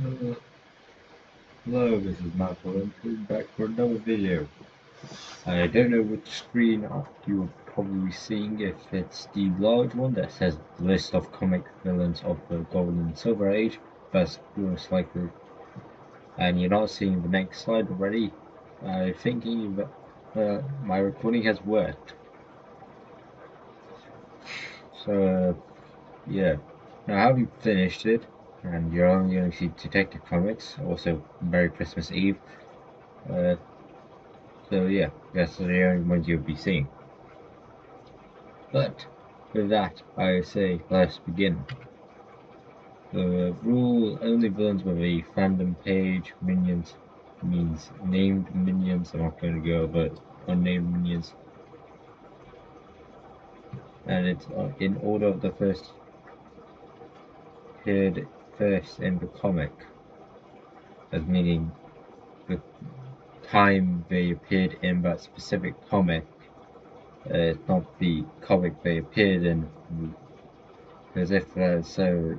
Uh, Hello, this is Matt Williamson back for another video. I don't know which screen you're probably seeing, if it's the large one that says list of comic villains of the Golden and Silver Age, that's most likely, and you're not seeing the next slide already. I'm thinking that my recording has worked. So, yeah, now I haven't finished it, and you're only going to see Detective Comics, also Merry Christmas Eve. So yeah, that's the only ones you'll be seeing. But with that, I say let's begin. The rule: only villains with a fandom page. Minions means named minions. I'm not going to go over unnamed minions. And it's in order of the first appeared first in the comic, as meaning the time they appeared in that specific comic. Not the comic they appeared in, because if so,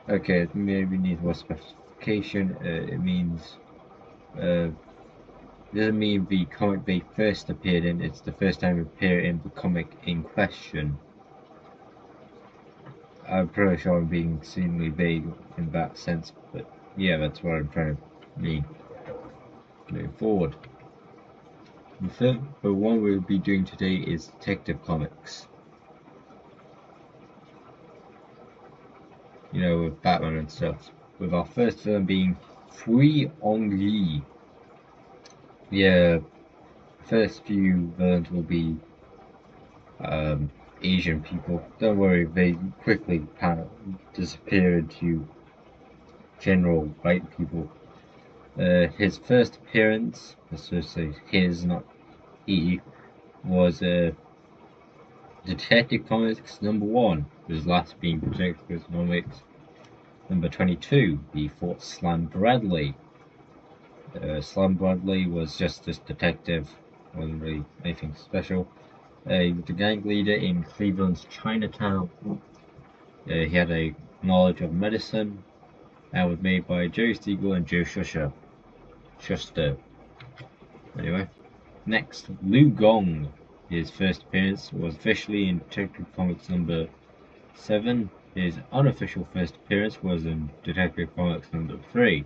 okay, maybe needs more specification. It means doesn't mean the comic they first appeared in. It's the first time they appear in the comic in question. I'm pretty sure I'm being extremely vague in that sense, but yeah, that's what I'm trying to mean. Moving forward. The one we'll be doing today is Detective Comics. You know, with Batman and stuff. With our first villain being Fui Ong Yi. The first few villains will be Asian people. Don't worry, they quickly kind of disappear into general white people. His first appearance, let's just say his, not he, was Detective Comics #1, his last being Detective Comics #22. He fought Slam Bradley. Slam Bradley was just this detective, wasn't really anything special. He was the gang leader in Cleveland's Chinatown. He had a knowledge of medicine and was made by Joe Siegel and Joe Shuster. Anyway, next, Lu Gong. His first appearance was officially in Detective Comics #7. His unofficial first appearance was in Detective Comics #3.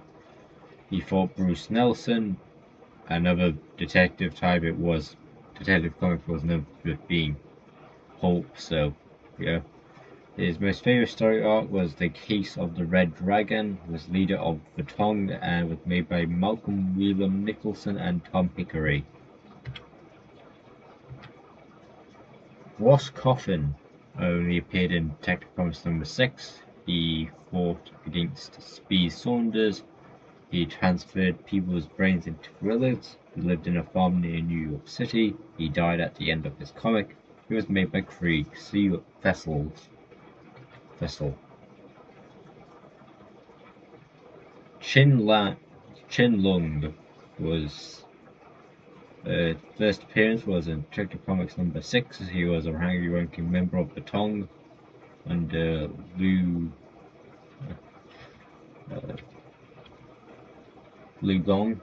He fought Bruce Nelson, another detective type. It was Detective Comics was known for being pulp, so yeah. His most famous story arc was The Case of the Red Dragon, was leader of the Tong, and was made by Malcolm William Nicholson and Tom Hickory. Ross Coffin only appeared in Detective Comics #6. He fought against Speed Saunders. He transferred people's brains into gorillas. He lived in a farm near New York City. He died at the end of his comic. He was made by Craig C. Fessel. Chin Lung was first appearance was in Detective Comics #6. He was a high-ranking member of the Tong under Lu Gong.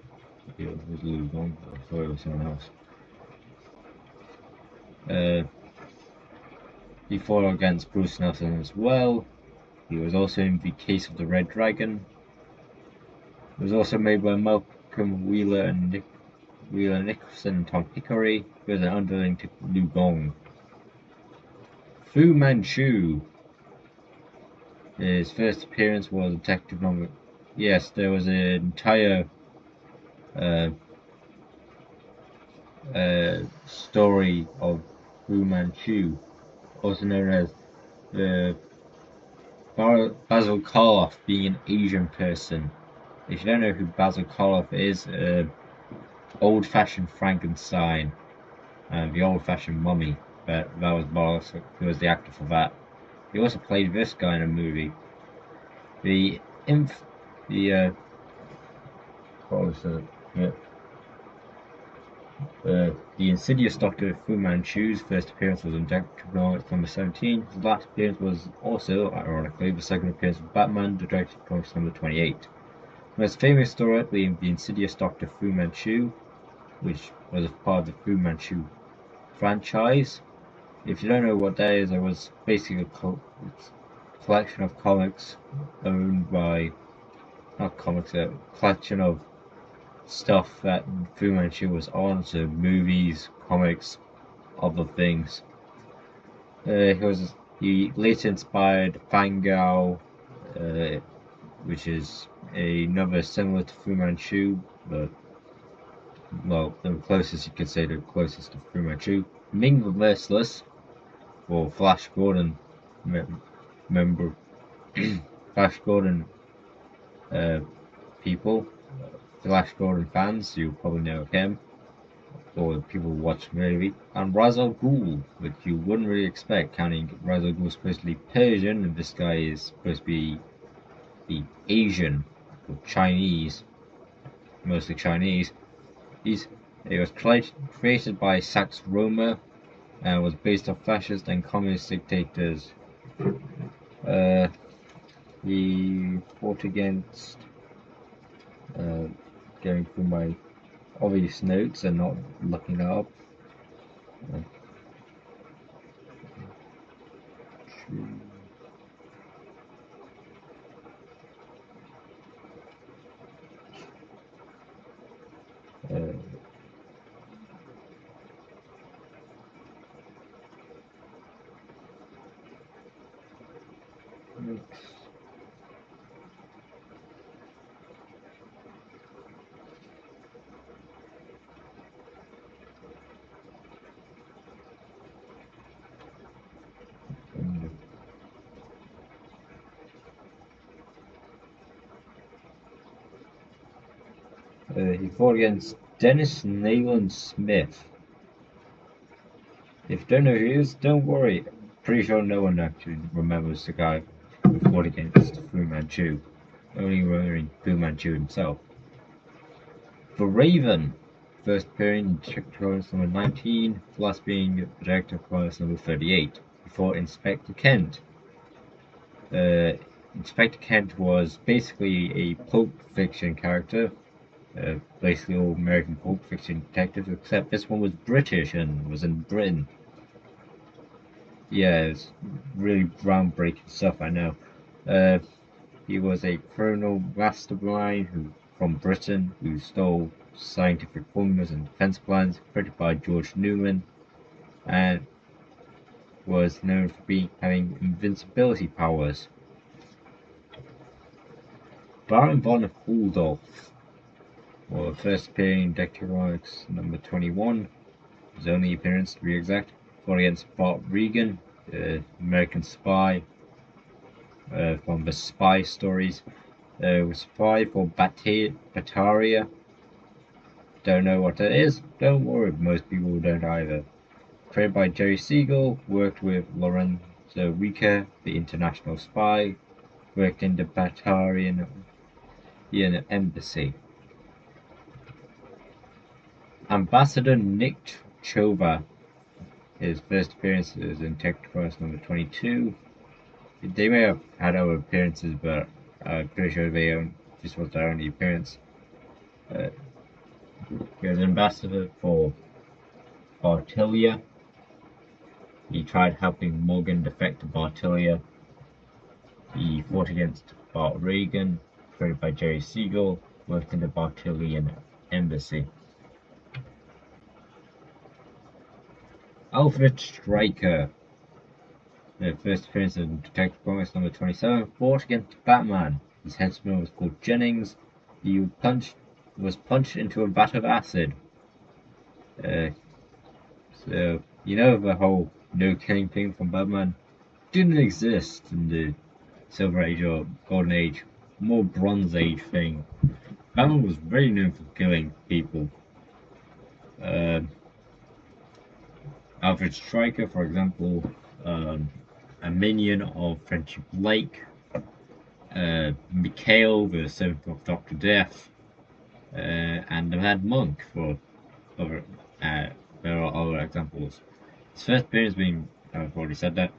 It was Lu Gong. I thought it was someone else. He fought against Bruce Nelson as well. He was also in The Case of the Red Dragon. It was also made by Malcolm Wheeler and Nicholson and Tom Hickory. He was an underling to Lu Gong. Fu Manchu. His first appearance was Detective Comics. Yes, there was an entire story of Fu Manchu, also known as Basil Karloff being an Asian person. If you don't know who Basil Karloff is, old-fashioned Frankenstein, the old-fashioned mummy. That was Basil, who was the actor for that. He also played this guy in a movie. What was it? Yeah. The Insidious Doctor Fu Manchu's first appearance was in Detective Comics number 17. His last appearance was also, ironically, the second appearance of Batman, Detective Comics number 28. The most famous story being The Insidious Doctor Fu Manchu, which was a part of the Fu Manchu franchise. If you don't know what that is, it was basically a collection of comics owned by, not comics, a collection of stuff that Fu Manchu was on, so movies, comics, other things. He later inspired Fangao, which is another similar to Fu Manchu, but well, the closest you could say the closest to Fu Manchu. Ming the Merciless, or Flash Gordon, member Flash Gordon people, Flash Gordon fans, you probably know him, or people who watch the movie, and Ra's al Ghul, which you wouldn't really expect, counting Ra's al Ghul supposed to be Persian, and this guy is supposed to be Asian, or Chinese, mostly Chinese. It was created by Sax Rohmer, and was based off fascist and communist dictators. He fought against, going through my obvious notes and not looking up. He fought against Dennis Nayland Smith. If you don't know who he is, don't worry. Pretty sure no one actually remembers the guy who fought against Fu Manchu. Only remembering Fu Manchu himself. The Raven, first appearing in Detective Comics number 19, last being Detective Comics number 38, before Inspector Kent. Inspector Kent was basically a Pulp Fiction character, basically all American Pulp Fiction detectives, except this one was British and was in Britain. Yeah, it's really groundbreaking stuff, I know. He was a criminal mastermind from Britain who stole scientific formulas and defense plans created by George Newman, and was known for having invincibility powers. Baron von Hulldorf, well, first appearing in Detective Comics number 21, his only appearance to be exact, fought against Bart Regan, American spy, from the Spy Stories. Spy for Bataria. Don't know what that is? Don't worry, most people don't either. Created by Jerry Siegel, worked with Lorenzo Rica, the international spy, worked in the Batarian embassy. Ambassador Nick Chova, his first appearance is in Detective Comics number 22. They may have had other appearances, but I'm pretty sure this was their only appearance. He was an ambassador for Bartilia. He tried helping Morgan defect to Bartilia. He fought against Bart Regan, created by Jerry Siegel, worked in the Bartilian embassy. Alfred Stryker, the first appearance in Detective Comics number 27, fought against Batman. His henchman was called Jennings. He was punched into a vat of acid. So, you know, the whole no killing thing from Batman didn't exist in the Silver Age or Golden Age, more Bronze Age thing. Batman was very known for killing people. Alfred Stryker, for example, a minion of Friendship Lake, Mikhail, the servant of Dr. Death, and the Mad Monk, for other There are other examples. His first appearance being, I've already said that,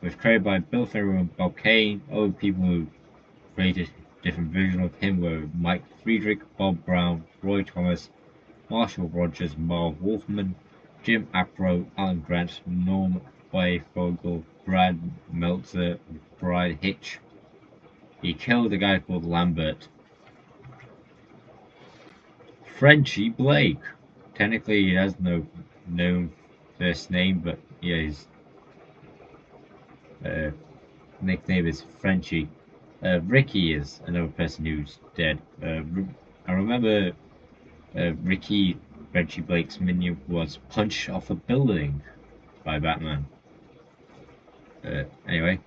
was created by Bill Finger and Bob Kane. Other people who created different versions of him were Mike Friedrich, Bob Brown, Roy Thomas, Marshall Rogers, Marv Wolfman, Jim Apro, Alan Grant, Norm Fogel, Brad Meltzer, and Brad Hitch. He killed a guy called Lambert. Frenchie Blake. Technically, he has no known first name, but yeah, his nickname is Frenchie. Ricky is another person who's dead. I remember Frenchie Blake's minion was punched off a building by Batman. Anyway,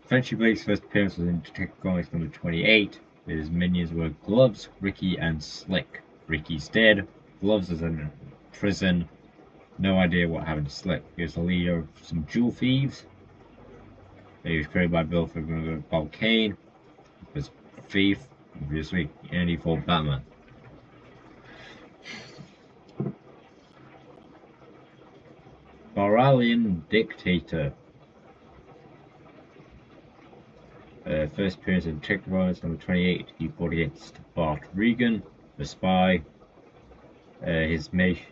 Frenchie Blake's first appearance was in Detective Comics number 28. His minions were Gloves, Ricky, and Slick. Ricky's dead. Gloves is in prison. No idea what happened to Slick. He was the leader of some jewel thieves. He was created by Bill Finger and Bob Kane. He was a thief, obviously, and he fought Batman. Baralian Dictator. First appearance in Detective Comics number 28. He fought against Bart Regan, the spy. His nation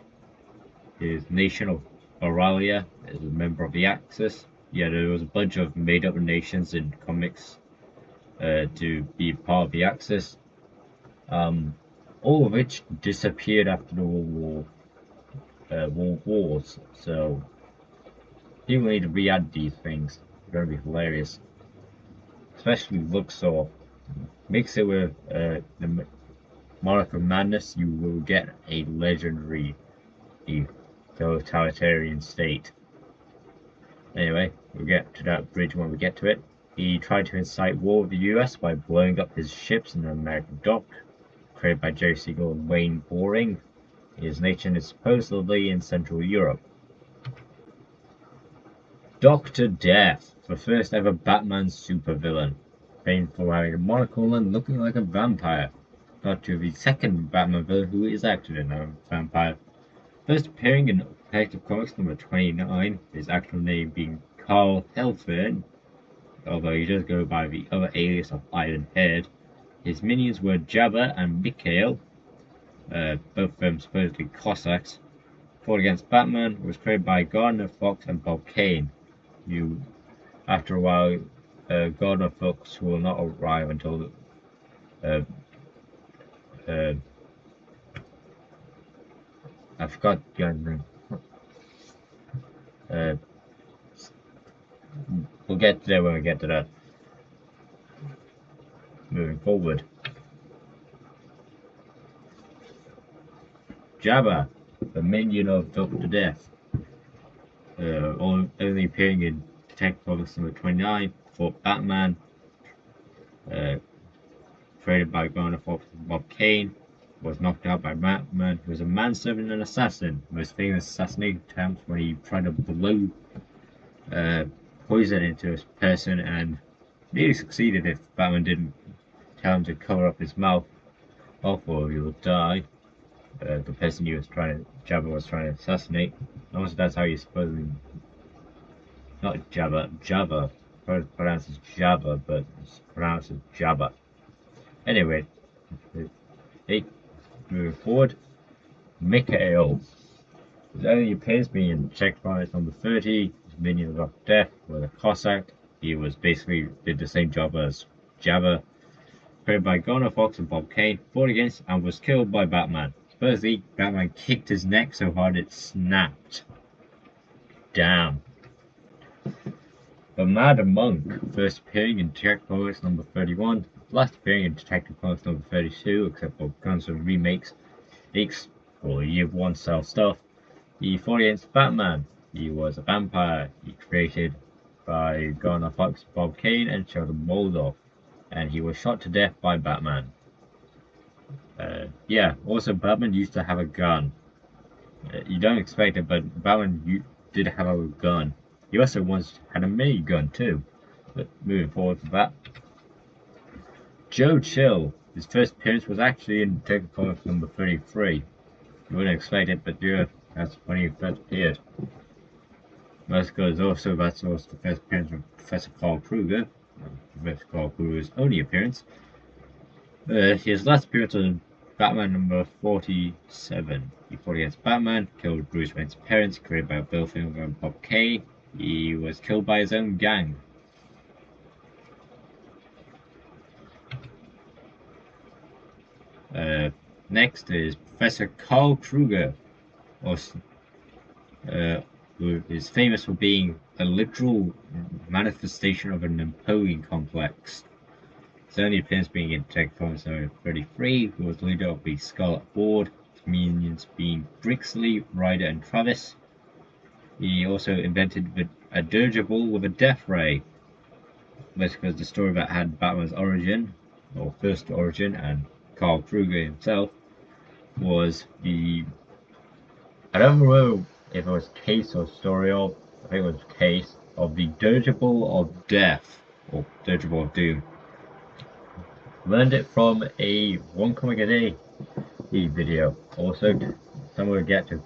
of Baralia is a member of the Axis. Yeah, there was a bunch of made-up nations in comics to be part of the Axis. All of which disappeared after the World Wars. So people need to re-add these things. It's going to be hilarious. Especially Luxor. Mix it with the Monarch of Madness, you will get a legendary totalitarian state. Anyway, we'll get to that bridge when we get to it. He tried to incite war with the US by blowing up his ships in the American dock, created by Jerry Siegel and Wayne Boring. His nation is supposedly in Central Europe. Dr. Death, the first ever Batman supervillain, famed for having a monocle and looking like a vampire. Not to the second Batman villain who is actually a vampire. First appearing in Detective Comics number 29, his actual name being Carl Helfern, although he does go by the other alias of Ironhead. His minions were Jabba and Mikhail, both of them supposedly Cossacks. Fought against Batman, was created by Gardner Fox and Bob Kane. After a while, Gardner Fox will not arrive until I forgot the guy's name. We'll get there when we get to that. Moving forward. Jabba, the minion of Dr. Death. Only appearing in Detective Comics number 29 for Batman. Created by Gardner Fox and Bob Kane. Was knocked out by Batman, who was a manservant and assassin. Most famous assassination attempts when he tried to blow poison into a person and nearly succeeded if Batman didn't tell him to cover up his mouth, or he would die. The person Jabba was trying to assassinate. Also, that's how you supposedly, not Jabba, pronounced as Jabba, but it's pronounced as Jabba. Anyway, moving forward, Mikhail. His only appearance being in Detective Comics number 30, his minion of Death was a Cossack. He was basically did the same job as Jabba. Created by Gardner Fox and Bob Kane, fought against and was killed by Batman. Supposedly, Batman kicked his neck so hard it snapped. Damn. The Mad Monk, first appearing in Detective Comics number 31, last appearing in Detective Comics number 32, except for guns and remakes, or Year One style stuff. He fought against Batman. He was a vampire. He created by Gardner Fox, Bob Kane, and Sheldon Moldoff, and he was shot to death by Batman. Yeah, also Batman used to have a gun. You don't expect it, but Batman did have a gun. He also once had a minigun too. But moving forward to that. Joe Chill. His first appearance was actually in Detective Comics number 33. You wouldn't expect it, but yeah, that's when he first appeared. Musco is also that's also the first appearance of Professor Carl Kruger. Professor Carl Kruger's only appearance. His last appearance was in Batman number 47. He fought against Batman, killed Bruce Wayne's parents, created by Bill Finger and Bob Kay. He was killed by his own gang. Next is Professor Carl Kruger, who is famous for being a literal manifestation of an Napoleon complex. His only appearance being in Detective Comics number 33, who was leader of the Scarlet Horde, his minions being Brixley, Ryder, and Travis. He also invented a dirigible with a death ray. This was the story that had Batman's origin, or first origin, and Carl Kruger himself was the... I don't remember if it was case or story of, I think it was case of the dirigible of death, or dirigible of doom. Learned it from a One Comic a Day video. Also, someone would get to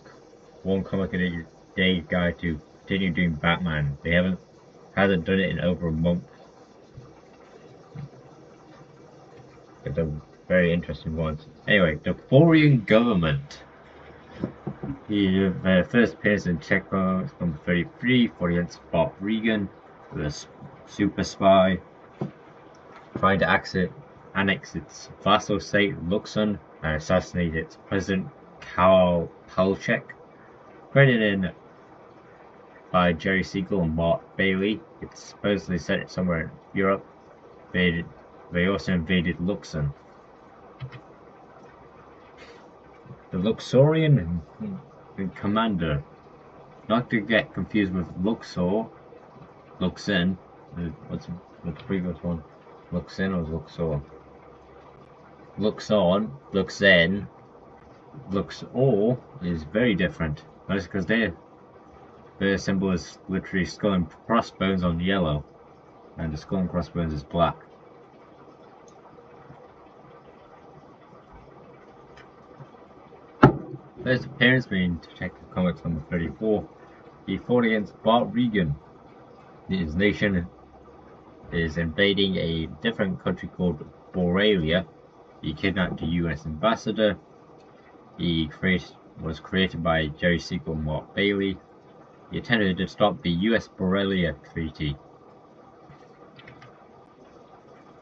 One Comic a Day guy to continue doing Batman. They hasn't done it in over a month. It's a very interesting one. Anyway, the Borean government. He first appears in Check Comics number 33, fought against Bob Regan, the super spy, trying to annex its vassal state Luxon and assassinate its president Karl Palachuk. Credited by Jerry Siegel and Mark Bailey. It's supposedly set somewhere in Europe. They also invaded Luxon. The Luxorian commander, not to get confused with Luxor, Luxen. What's the previous one? Luxen or Luxor? Luxon, Luxen, Luxor is very different. That's because their symbol is literally skull and crossbones on yellow, and the skull and crossbones is black. First appearance being Detective Comics number 34. He fought against Bart Regan. His nation is invading a different country called Borealia. He kidnapped the US ambassador. He was created by Jerry Siegel and Mark Bailey. He attempted to stop the US Borealia Treaty.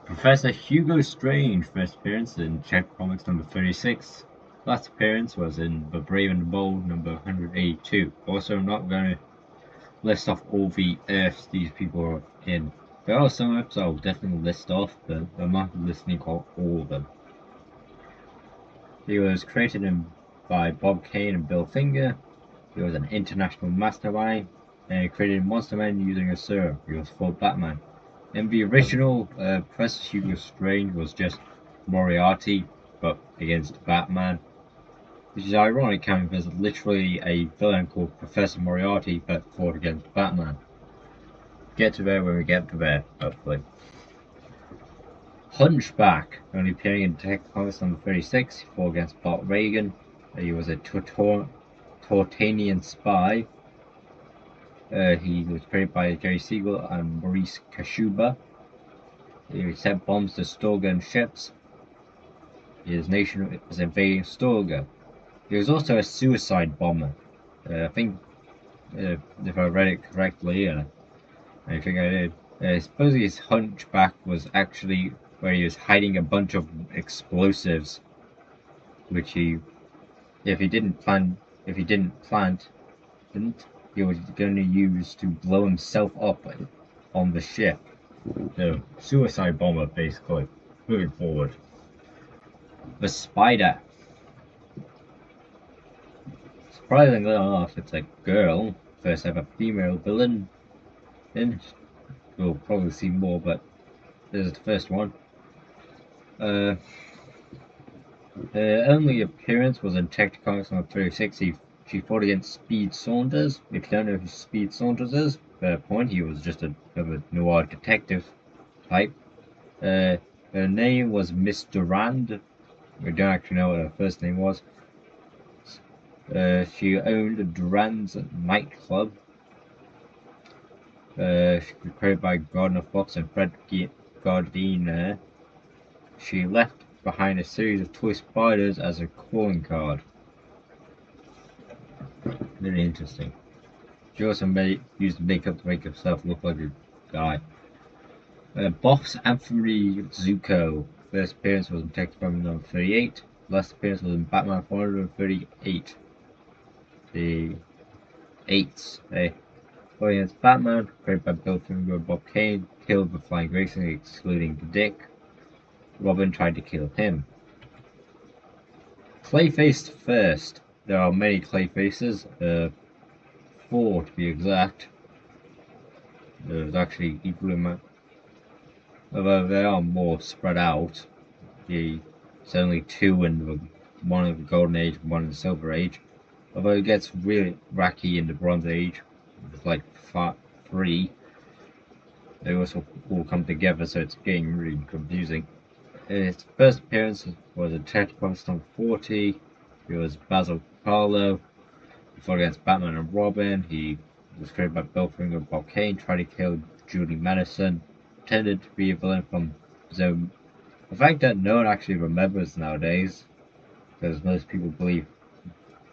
Professor Hugo Strange, first appearance in Detective Comics number 36. Last appearance was in The Brave and the Bold number 182. Also, not going to list off all the Earths these people are in. There are some Earths I'll definitely list off, but I'm not listing all of them. He was created by Bob Kane and Bill Finger. He was an international mastermind, and he created Monster Man using a serum. He was for Batman. In the original, Professor Hugo Strange was just Moriarty, but against Batman. Which is ironic, because there's literally a villain called Professor Moriarty that fought against Batman. Get to there when we get to there, hopefully. Hunchback, only appearing in Detective Comics number 36, he fought against Bart Regan. He was a Tortanian spy. He was created by Jerry Siegel and Maurice Kashuba. He sent bombs to Storgen ships. His nation was invading Storga. He was also a suicide bomber. I think, if I read it correctly, I think I did. Supposedly his hunchback was actually where he was hiding a bunch of explosives, which he didn't plant, he was going to use to blow himself up on the ship. The suicide bomber, basically. Moving forward. The Spider. Surprisingly enough, it's a girl. First ever female villain. Then we'll probably see more, but this is the first one. Her only appearance was in Detective Comics number 36. She fought against Speed Saunders. If you don't know who Speed Saunders is, fair point, he was just a noir detective type. Her name was Miss Durand. We don't actually know what her first name was. She owned Duran's nightclub, created by Gardner Fox and Fred Gardiner. She left behind a series of toy spiders as a calling card. Really interesting. She also used makeup to make herself look like a guy. Boss Anthony Zuko. First appearance was in Detective Batman number 38. Last appearance was in Batman 438. The 8th. Against Batman, created by Bill Finger and Bob Kane, killed with flying racing, excluding Dick. Robin tried to kill him. Clayface first. There are many Clayfaces, 4 to be exact. There's actually equal amount, although they are more spread out. There's only 2 in one in the Golden Age and 1 in the Silver Age. Although it gets really wacky in the Bronze Age, it's like 3. They also all come together, so it's getting really confusing. His first appearance was in Detective Comics number 40. He was Basil Carlo. He fought against Batman and Robin. He was created by Bill Finger and Bob Kane, tried to kill Julie Madison, pretended to be a villain from Zone. The fact that no one actually remembers nowadays, because most people believe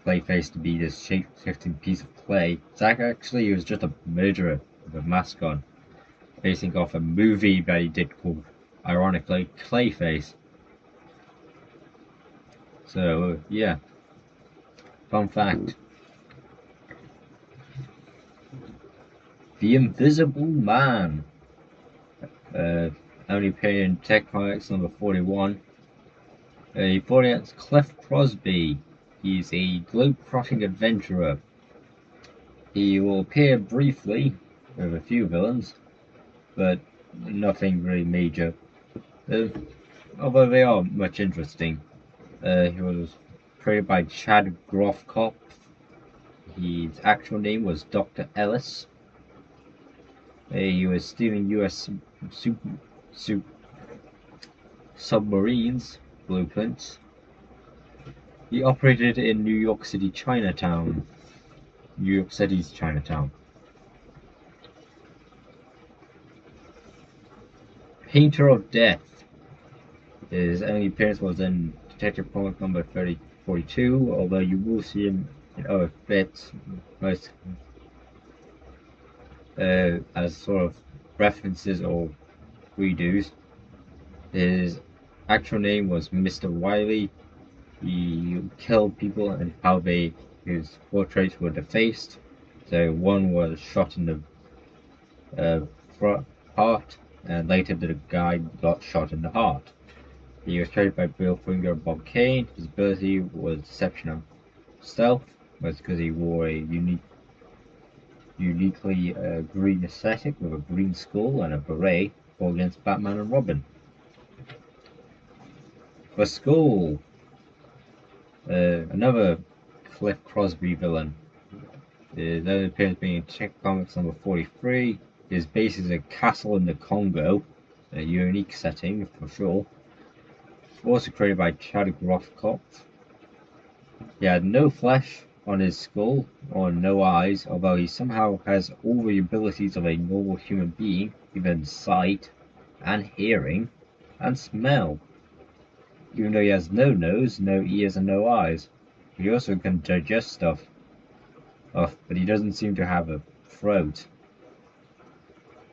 Clayface to be this shape-shifting piece of clay. Zack actually was just a murderer with a mask on, basing off a movie that he did called, ironically, Clayface. So, yeah. Fun fact. The Invisible Man. Only appeared in Tech Comics number 41. He fought against Cliff Crosby. He's a globe-trotting adventurer. He will appear briefly with a few villains, but nothing really major. Although they are much interesting. He was created by Chad Groffkopf. His actual name was Dr. Ellis. He was stealing U.S. submarines blueprints. He operated in New York City's Chinatown. Painter of Death. His only appearance was in Detective Comics number 42, although you will see him in other bits, most as sort of references or redos. His actual name was Mr. Wiley. He killed people and how his portraits were defaced. So one was shot in the heart, and later the guy got shot in the heart. He was created by Bill Finger and Bob Kane. His ability was deception and stealth, was because he wore a uniquely green aesthetic with a green skull and a beret, fought against Batman and Robin. For Skull, another Cliff Crosby villain. His only appearance being in Tech Comics number 43. His base is a castle in the Congo, a unique setting for sure. Also created by Chad Groffkopf. He had no flesh on his skull or no eyes, although he somehow has all the abilities of a normal human being, even sight and hearing and smell. Even though he has no nose, no ears and no eyes. He also can digest stuff, but he doesn't seem to have a throat.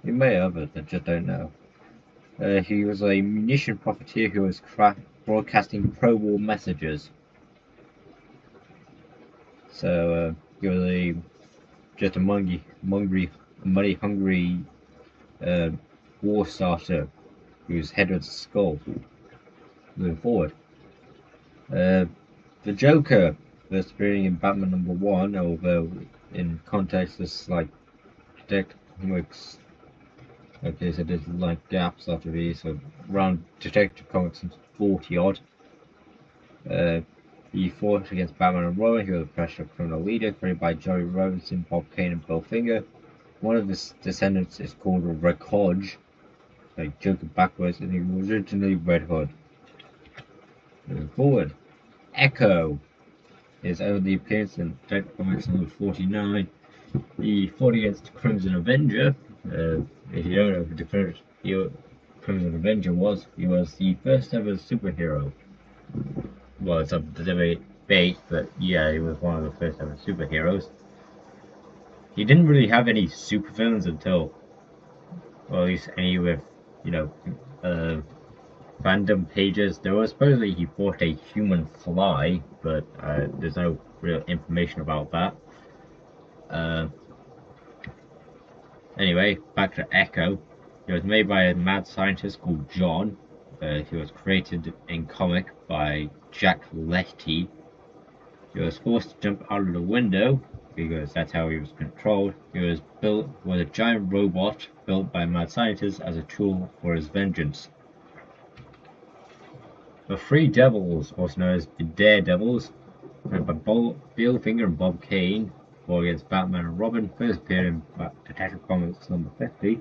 He may have it, I just don't know. He was a munition profiteer who was broadcasting pro-war messages. So he was just a money-hungry war starter whose head was a skull. Moving forward, the Joker, first appearing in Batman number 1, although in context this is like Detective Comics. Okay, so there's like gaps after these, so around Detective Comics 40 odd. He fought against Batman and Robin. He was a professional criminal leader created by Joey Robinson, Bob Kane, and Bill Finger. One of his descendants is called Red Hodge, like Joker backwards, and he was originally Red Hood. Moving forward, Echo. his only appearance in Detective Comics number 49. He fought against Crimson Avenger. If you don't know who the first Crimson Avenger was, he was the first ever superhero. Well, it's up to debate, but yeah, he was one of the first ever superheroes. He didn't really have any supervillains until, well, at least any with, you know, fandom pages. There was supposedly he fought a human fly, but there's no real information about that. Anyway, back to Echo. He was made by a mad scientist called John. He was created in comic by Jack Letty. He was forced to jump out of the window because that's how he was controlled. He was a giant robot built by a mad scientist as a tool for his vengeance. The Three Devils, also known as the Daredevils, led by Bill Finger and Bob Kane, fought against Batman and Robin, first appeared in Detective Comics number 50.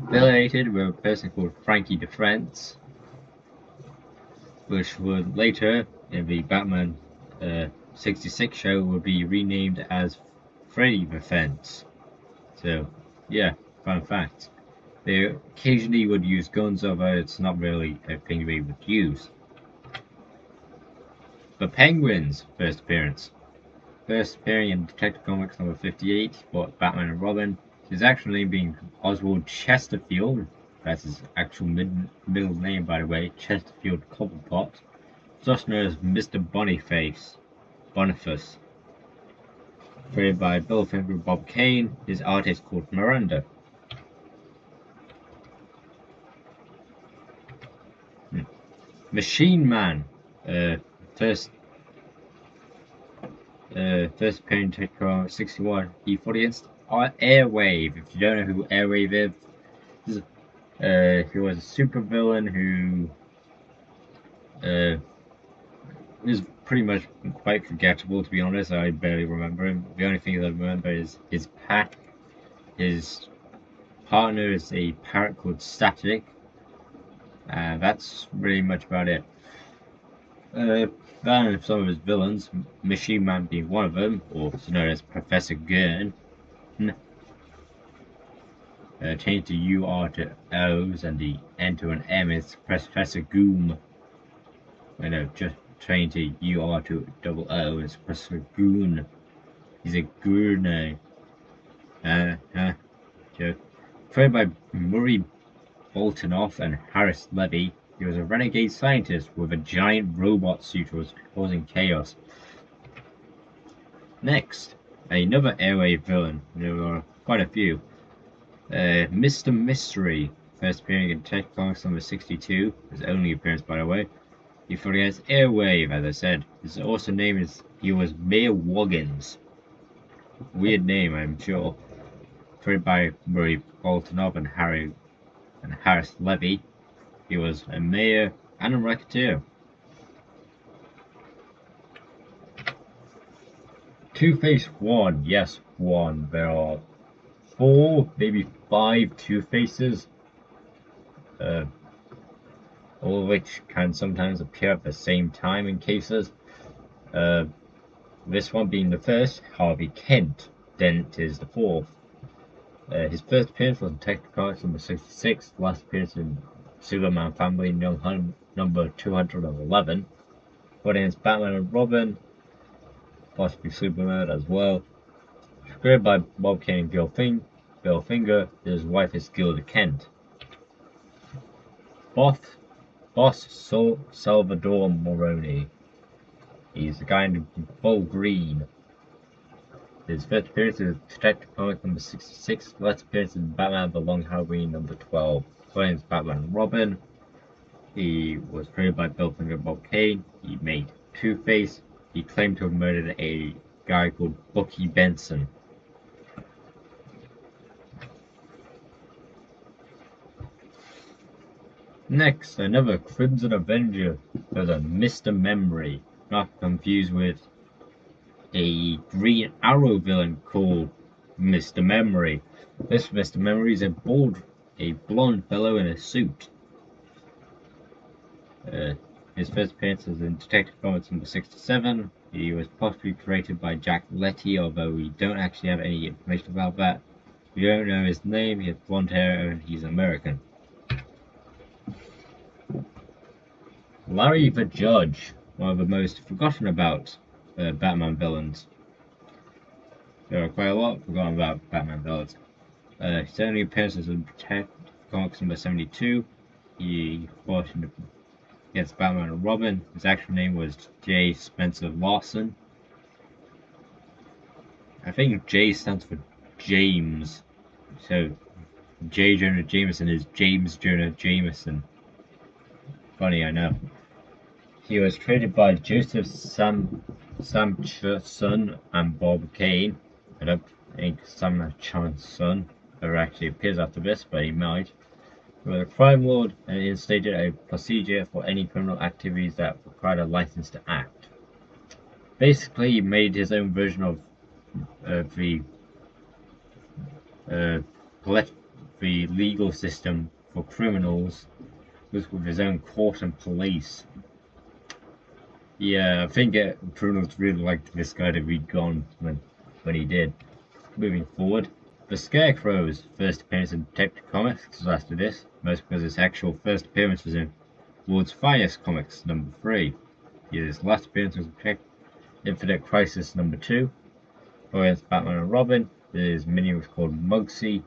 Affiliated with a person called Frankie Defense, which would later, in the Batman 66 show, would be renamed as Freddy Defense. So, yeah, fun fact. They occasionally would use guns, although it's not really a thing they would use. The Penguins' first appearance. First appearing in Detective Comics number 58, fought Batman and Robin. His actual name being Oswald Chesterfield. That's his actual middle name, by the way, Chesterfield Cobblepot. It's also known as Mr. Boniface. Created by Bill Finger and Bob Kane. His artist called Miranda. Machine Man. First appearing in 61. He fought against Airwave. If you don't know who Airwave is, he was a supervillain who is pretty much quite forgettable, to be honest. I barely remember him. The only thing that I remember is his pack. His partner is a parrot called Static. That's really much about it. Then some of his villains, Machine Man being one of them, also known as Professor Gurn. Changed the UR to O's and the N to an M is Professor Goom. Just changed the UR to double O is Professor Goon. He's a Goon. Joke. Created by Murray Boltinoff and Harris Levy. He was a renegade scientist with a giant robot suit who was causing chaos. Next, another Airwave villain. There were quite a few. Mr. Mystery, first appearing in Detective Comics number 62, his only appearance, by the way. He fought against Airwave, as I said. His also name is, he was Mayor Woggins. Weird name, I'm sure. Created by Murray Boltinoff and Harris Levy. He was a mayor and a racketeer. Two-Face 1, yes, 1. There are 4, maybe 5 Two-Faces, all of which can sometimes appear at the same time in cases. This one being the first, Harvey Kent. Dent is the 4th. His first appearance was in Detective Comics number 66, last appearance in Superman Family number 211. Fought against Batman and Robin, possibly Superman as well. Created by Bob Kane and Bill Finger. His wife is Gilda Kent. Boss Salvador Moroni. He's the guy in full green. His first appearance is Detective Comics number 66. Last appearance in Batman The Long Halloween number 12. Against Batman and Robin. He was created by Bill Finger and Bob Kane. He made Two-Face. He claimed to have murdered a guy called Bucky Benson. Next, another Crimson Avenger. There's a Mr. Memory. Not confused with a Green Arrow villain called Mr. Memory. This Mr. Memory is a blonde fellow in a suit. His first appearance was in Detective Comics number 67. He was possibly created by Jack Letty, although we don't actually have any information about that. We don't know his name, he has blonde hair, and he's American. Larry the Judge, one of the most forgotten about Batman villains. There are quite a lot forgotten about Batman villains. His only appearance was in Detective Comics number 72. He fought against Batman and Robin. His actual name was J. Spencer Lawson. I think J stands for James. So J. Jonah Jameson is James Jonah Jameson. Funny, I know. He was created by Joseph Samchson and Bob Kane. I don't think Samchson's son ever actually appears after this, but he might. He was a crime lord and instated a procedure for any criminal activities that required a license to act. Basically, he made his own version of the legal system for criminals with his own court and police. Yeah, I think criminals really liked this guy to be gone when he did. Moving forward, the Scarecrow's first appearance in Detective Comics was after this, most because his actual first appearance was in World's Finest Comics number 3. His last appearance was in Infinite Crisis number 2. Against Batman and Robin, his minion was called Muggsy.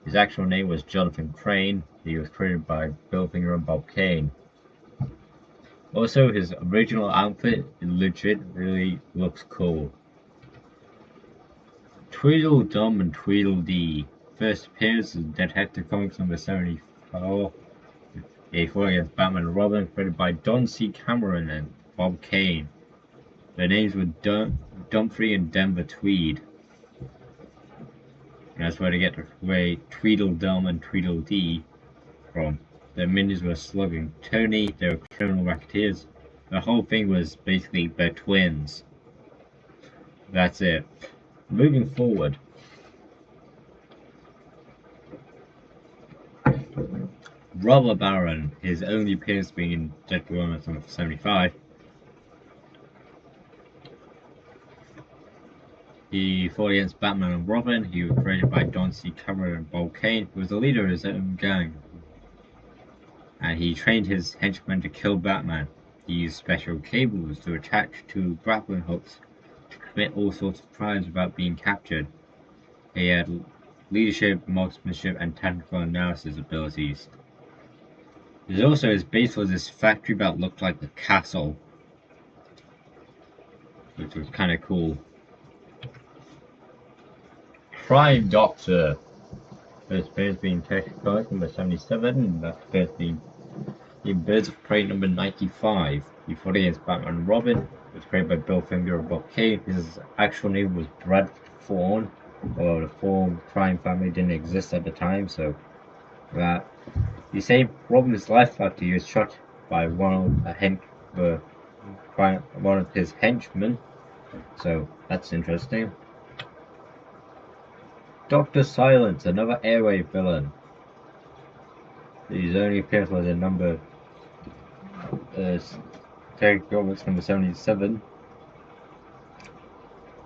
His actual name was Jonathan Crane. He was created by Bill Finger and Bob Kane. Also, his original outfit, legit, really looks cool. Tweedledum and Tweedledee. First appearance in Detective Comics number 74. He fought against Batman and Robin, created by Don C. Cameron and Bob Kane. Their names were Dumfrey and Denver Tweed. And that's where they get the way Tweedledum and Tweedledee from. Their minions were Slug and Tony, they were criminal racketeers. The whole thing was basically they're twins. That's it. Moving forward. Robber Baron, his only appearance being in Detective Comics number 75. He fought against Batman and Robin. He was created by Don C. Cameron and Bob Kane, who was the leader of his own gang. And he trained his henchmen to kill Batman. He used special cables to attach to grappling hooks to commit all sorts of crimes without being captured. He had leadership, marksmanship, and technical analysis abilities. There's also his base was this factory that looked like a castle, which was kind of cool. Crime Doctor. First appearance being Detective Comics number 77, and last appearance being in Birds of Prey number 95. He fought against Batman and Robin. It was created by Bill Finger and Bob Kane. His actual name was Brad Thorne, although the Thorne crime family didn't exist at the time, so that. He saved Robin's life after he was shot by one of his henchmen, so that's interesting. Dr. Silence, another airway villain. His only appearance was in Detective Comics number 77.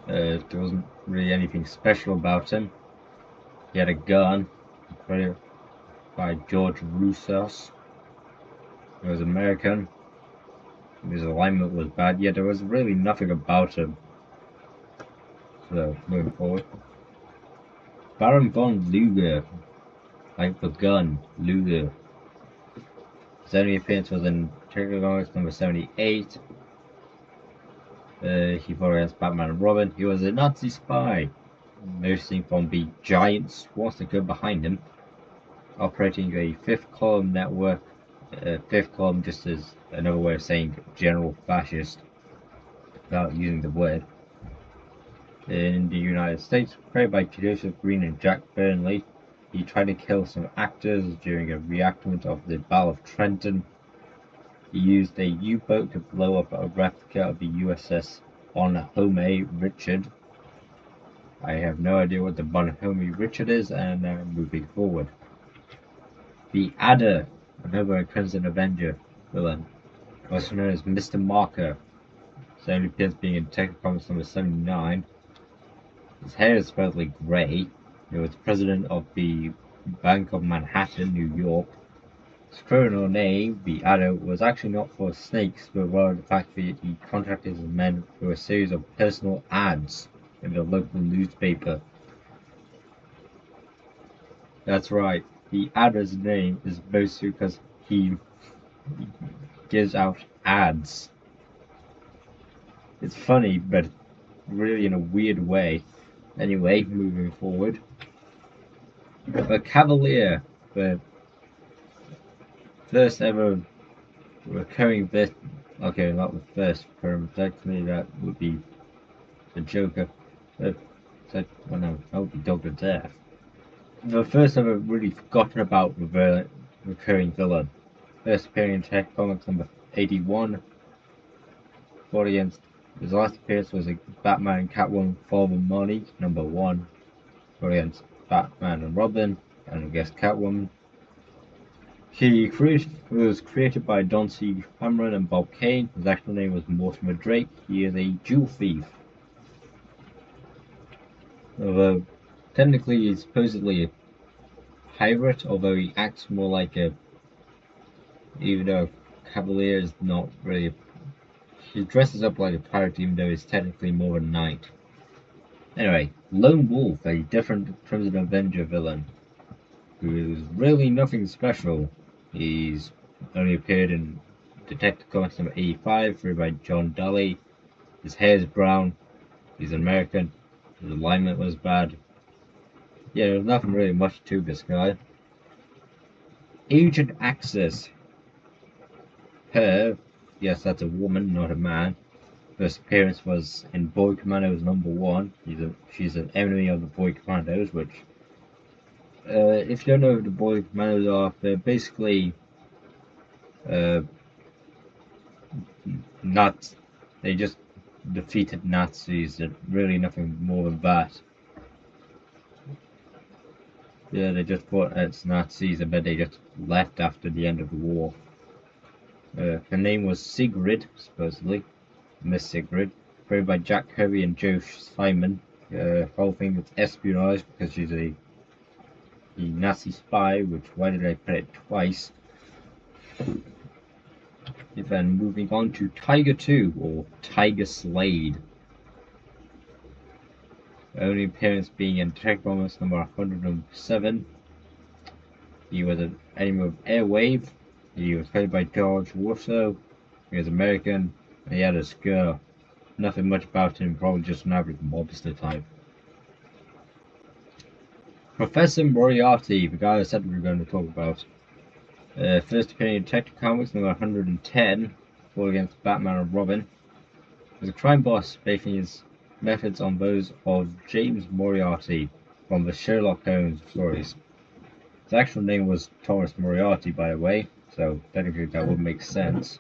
There wasn't really anything special about him. He had a gun, created by George Roussos. He was American. His alignment was bad, yet there was really nothing about him. So, moving forward. Baron von Luger, like the gun, Luger. His only appearance was in Detective Comics number 78. He fought against Batman and Robin. He was a Nazi spy, noticing from the giant swastika behind him, operating a fifth column network. Fifth column just as another way of saying general fascist, without using the word. In the United States, created by Joseph Green and Jack Burnley. He tried to kill some actors during a reenactment of the Battle of Trenton. He used a U-boat to blow up a replica of the USS Bonhomme Richard. I have no idea what the Bonhomme Richard is, and moving forward. The Adder, another Crimson Avenger villain, also known as Mr. Marker. His only appearance being in Detective Comics number 79. His hair is supposedly grey. He was president of the Bank of Manhattan, New York. His criminal name, the Adder, was actually not for snakes, but rather the fact that he contracted his men for a series of personal ads in the local newspaper. That's right, the Adder's name is mostly because he gives out ads. It's funny, but really in a weird way. Anyway, moving forward. The Cavalier, the first ever recurring bit. Okay, not the first recurring, technically that would be the Joker. Well, no, that would be Dr. Death. The first ever really forgotten about recurring villain. First appearing in Detective Comics number 81. Fought against his last appearance was in Batman and Catwoman Fall of Money number 1. Fought against Batman and Robin and against Catwoman. He was created by Don C. Cameron and Bob Kane. His actual name was Mortimer Drake. He is a jewel thief. Although technically he's supposedly a pirate, although he acts more like a, even though Cavalier is not really, he dresses up like a pirate even though he's technically more a knight. Anyway, Lone Wolf, a different Crimson Avenger villain, who is really nothing special. He's only appeared in Detective Comics number 85, written by John Daly. His hair is brown. He's American. His alignment was bad. Yeah, there's nothing really much to this guy. Agent Axis. Her, yes, that's a woman, not a man. First appearance was in Boy Commandos number 1. She's an enemy of the Boy Commandos, which, if you don't know who the Boy Commandos are, they're basically Nazis. They just defeated Nazis, and really nothing more than that. Yeah, they just fought as Nazis and then they just left after the end of the war. Her name was Sigrid, supposedly. Miss Sigrid. Played by Jack Kirby and Joe Simon. Whole thing is espionage because she's a Nazi spy, which, why did I put it twice? Then moving on to Tiger 2, or Tiger Slade. Only appearance being in Detective Comics number 107. He was an enemy of Airwave. He was played by George Russo. He was American, and he had a scar. Nothing much about him, probably just an average mobster type. Professor Moriarty, the guy I said we were going to talk about. First appearing in Detective Comics number 110, fought against Batman and Robin. He was a crime boss, basing his methods on those of James Moriarty from the Sherlock Holmes stories. His actual name was Thomas Moriarty, by the way, so technically that would make sense.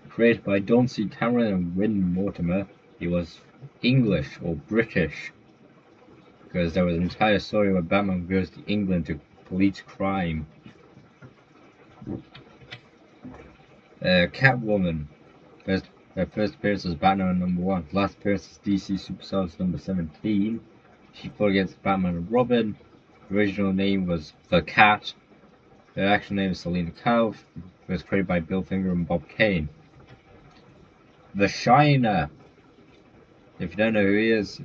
Created by Don C. Cameron and Win Mortimer, he was English or British, because there was an entire story where Batman goes to England to police crime. Catwoman. Her first appearance was Batman number 1. Last appearance is DC Superstars number 17. She fought against Batman and Robin. Her original name was The Cat. Her actual name is Selena Kyle. It was created by Bill Finger and Bob Kane. The Shiner. If you don't know who he is,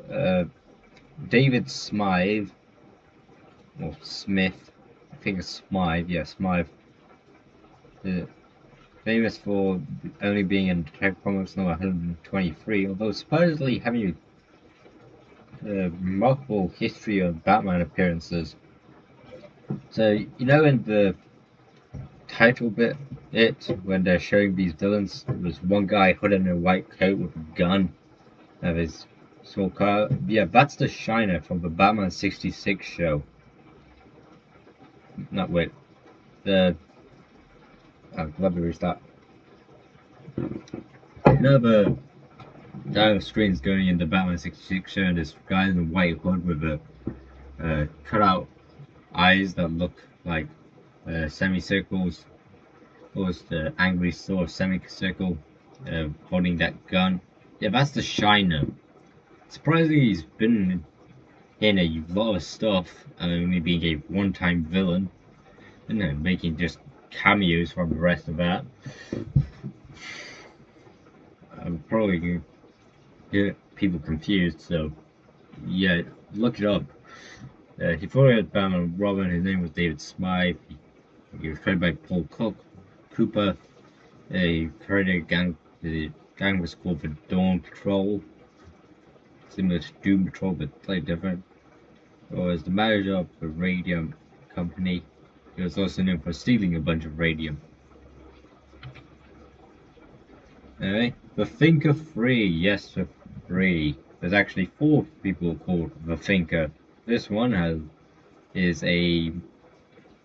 David Smythe, or Smith, I think it's Smythe, yeah, Smythe. Famous for only being in Detective Comics number 123, although supposedly having a remarkable history of Batman appearances. So, you know, in the title bit, when they're showing these villains, there's one guy hooded in a white coat with a gun and his small car. Yeah, that's the Shiner from the Batman 66 show. Not wait. Let me restart. Another dial screens going in the Batman 66 show, and this guy in a white hood with a cutout eyes that look like semicircles. Was the angry sort of semicircle holding that gun. Yeah, that's the Shiner. Surprisingly, he's been in a lot of stuff, only being a one-time villain, and then making just cameos from the rest of that. I'm probably gonna get people confused, so yeah, look it up. He followed Batman and Robin. His name was David Smythe. He was created by Paul Cooper. He created a gang. The gang was called the Dawn Patrol, similar to Doom Patrol but slightly different. He was the manager of the radium company. He was also known for stealing a bunch of radium. Anyway, the Thinker 3, yes, the 3. There's actually 4 people called the Thinker. This one is a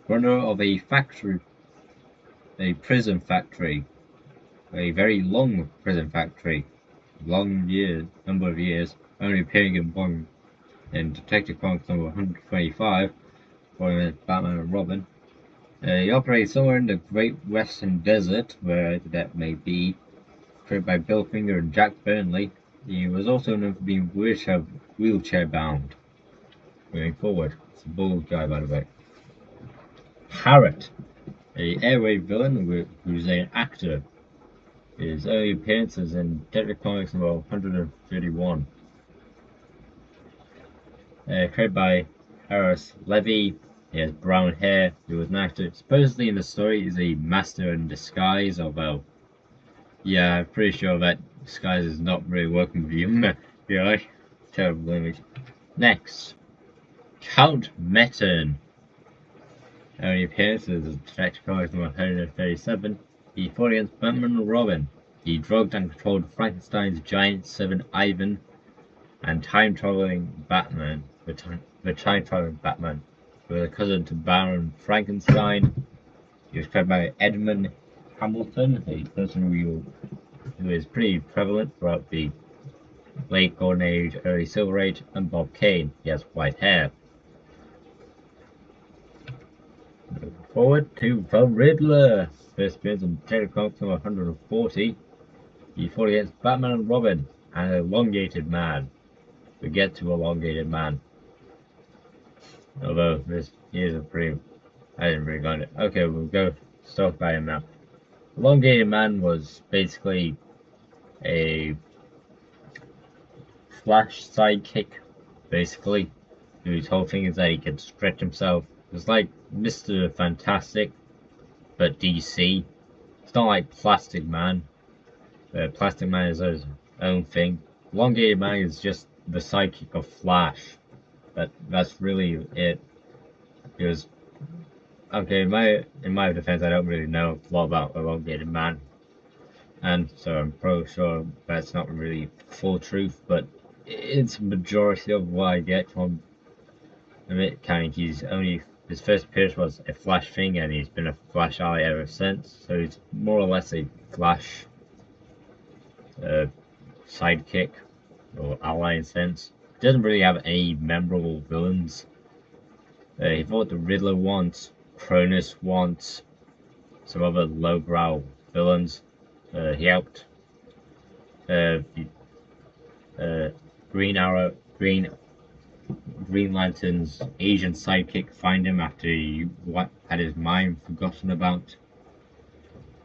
runner of a factory, a prison factory, a very long prison factory, number of years, only appearing in Detective Comics number 125, following Batman and Robin. He operates somewhere in the Great Western Desert, where that may be, created by Bill Finger and Jack Burnley. He was also known for being wheelchair bound. Moving forward, it's a bald guy, by the way. Harriet, a airway villain who's an actor. His early appearances in Detective Comics number 131. Created by Harris Levy. He has brown hair. He was an actor. Supposedly in the story, he's a master in disguise, although, yeah, I'm pretty sure that disguise is not really working with you. Yeah, terrible image. Next, Count Metten. Only appearances in Detective Comics number 137. He fought against Batman and Robin. He drugged and controlled Frankenstein's giant servant Ivan and time-traveling Batman. The time-traveling Batman was a cousin to Baron Frankenstein. He was played by Edmund Hamilton, a person who is pretty prevalent throughout the late Golden Age, early Silver Age, and Bob Kane. He has white hair. Moving forward to the Riddler. First appearance in Detective Comics number 140. He fought against Batman and Robin and an elongated man. We get to elongated man. Although this is a pretty, I didn't really got it. Okay, we'll go start by him now. Elongated man was basically a Flash sidekick, basically, whose whole thing is that he can stretch himself. It's like Mr. Fantastic, but DC. It's not like Plastic Man. Plastic Man is his own thing. Elongated Man is just the sidekick of Flash. That's really it. Because, okay, in my defense, I don't really know a lot about Elongated Man, and so I'm probably sure that's not really full truth, but it's a majority of what I get from it. His first appearance was a Flash thing, and he's been a Flash ally ever since. So he's more or less a Flash sidekick or ally in a sense. He doesn't really have any memorable villains. He fought the Riddler once, Cronus once, some other lowbrow villains. He helped Green Lantern's Asian sidekick find him after he had his mind forgotten about.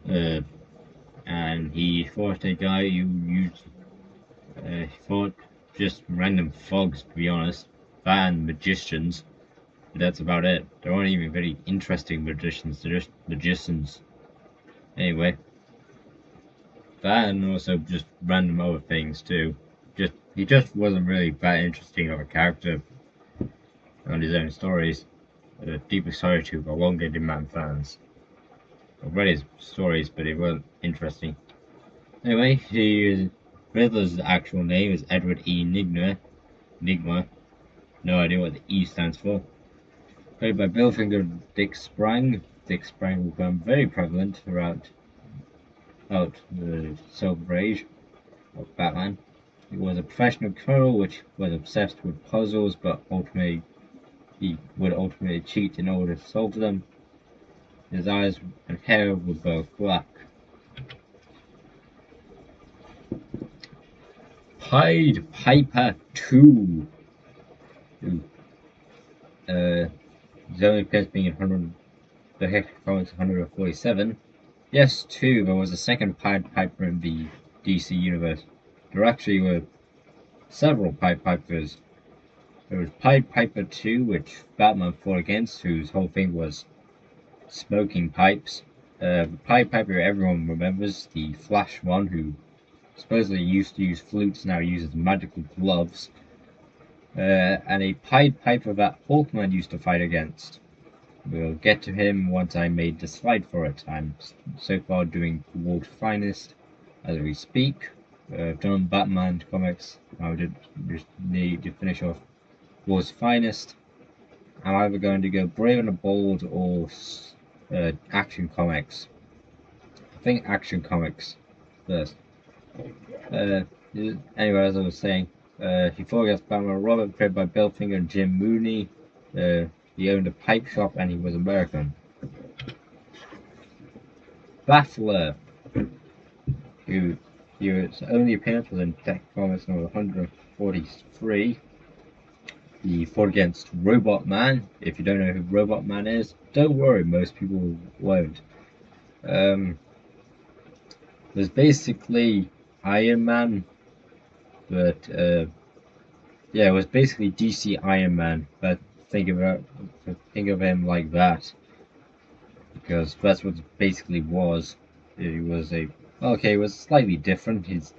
And he fought a guy who fought just random thugs, to be honest, and magicians. But that's about it. They aren't even very interesting magicians, they're just magicians. Anyway. That and also just random other things too. He just wasn't really that interesting of a character on his own stories. Deeply sorry to Elongated Man fans. I've read his stories, but it wasn't interesting. Anyway, Riddler's actual name is Edward E. Nygma. No idea what the E stands for. Played by Bill Finger and Dick Sprang. Dick Sprang will become very prevalent throughout the Silver Age of Batman. He was a professional criminal which was obsessed with puzzles, but he would ultimately cheat in order to solve them. His eyes and hair were both black. Pied Piper 2. His only appearance being in the Detective Comics 147. Yes, 2, there was a second Pied Piper in the DC universe. There actually were several Pied Pipers. There was Pied Piper 2, which Batman fought against, whose whole thing was smoking pipes. Pied Piper everyone remembers, the Flash one, who supposedly used to use flutes, now uses magical gloves. And a Pied Piper that Hawkman used to fight against. We'll get to him once I made the slide for it. I'm so far doing World's Finest as we speak. I've done Batman comics. I just need to finish off World's Finest. I'm either going to go Brave and the Bold or Action Comics. I think Action Comics first. Anyway, as I was saying, he fought against Batman Robin, played by Bill Finger and Jim Mooney. He owned a pipe shop and he was American. Baffler, whose only appearance was in Detective Comics number 143. He fought against Robot Man. If you don't know who Robot Man is, don't worry, most people won't. Was basically Iron Man, but yeah, it was basically DC Iron Man. But think of him like that, because that's what it basically was. He was it was slightly different. His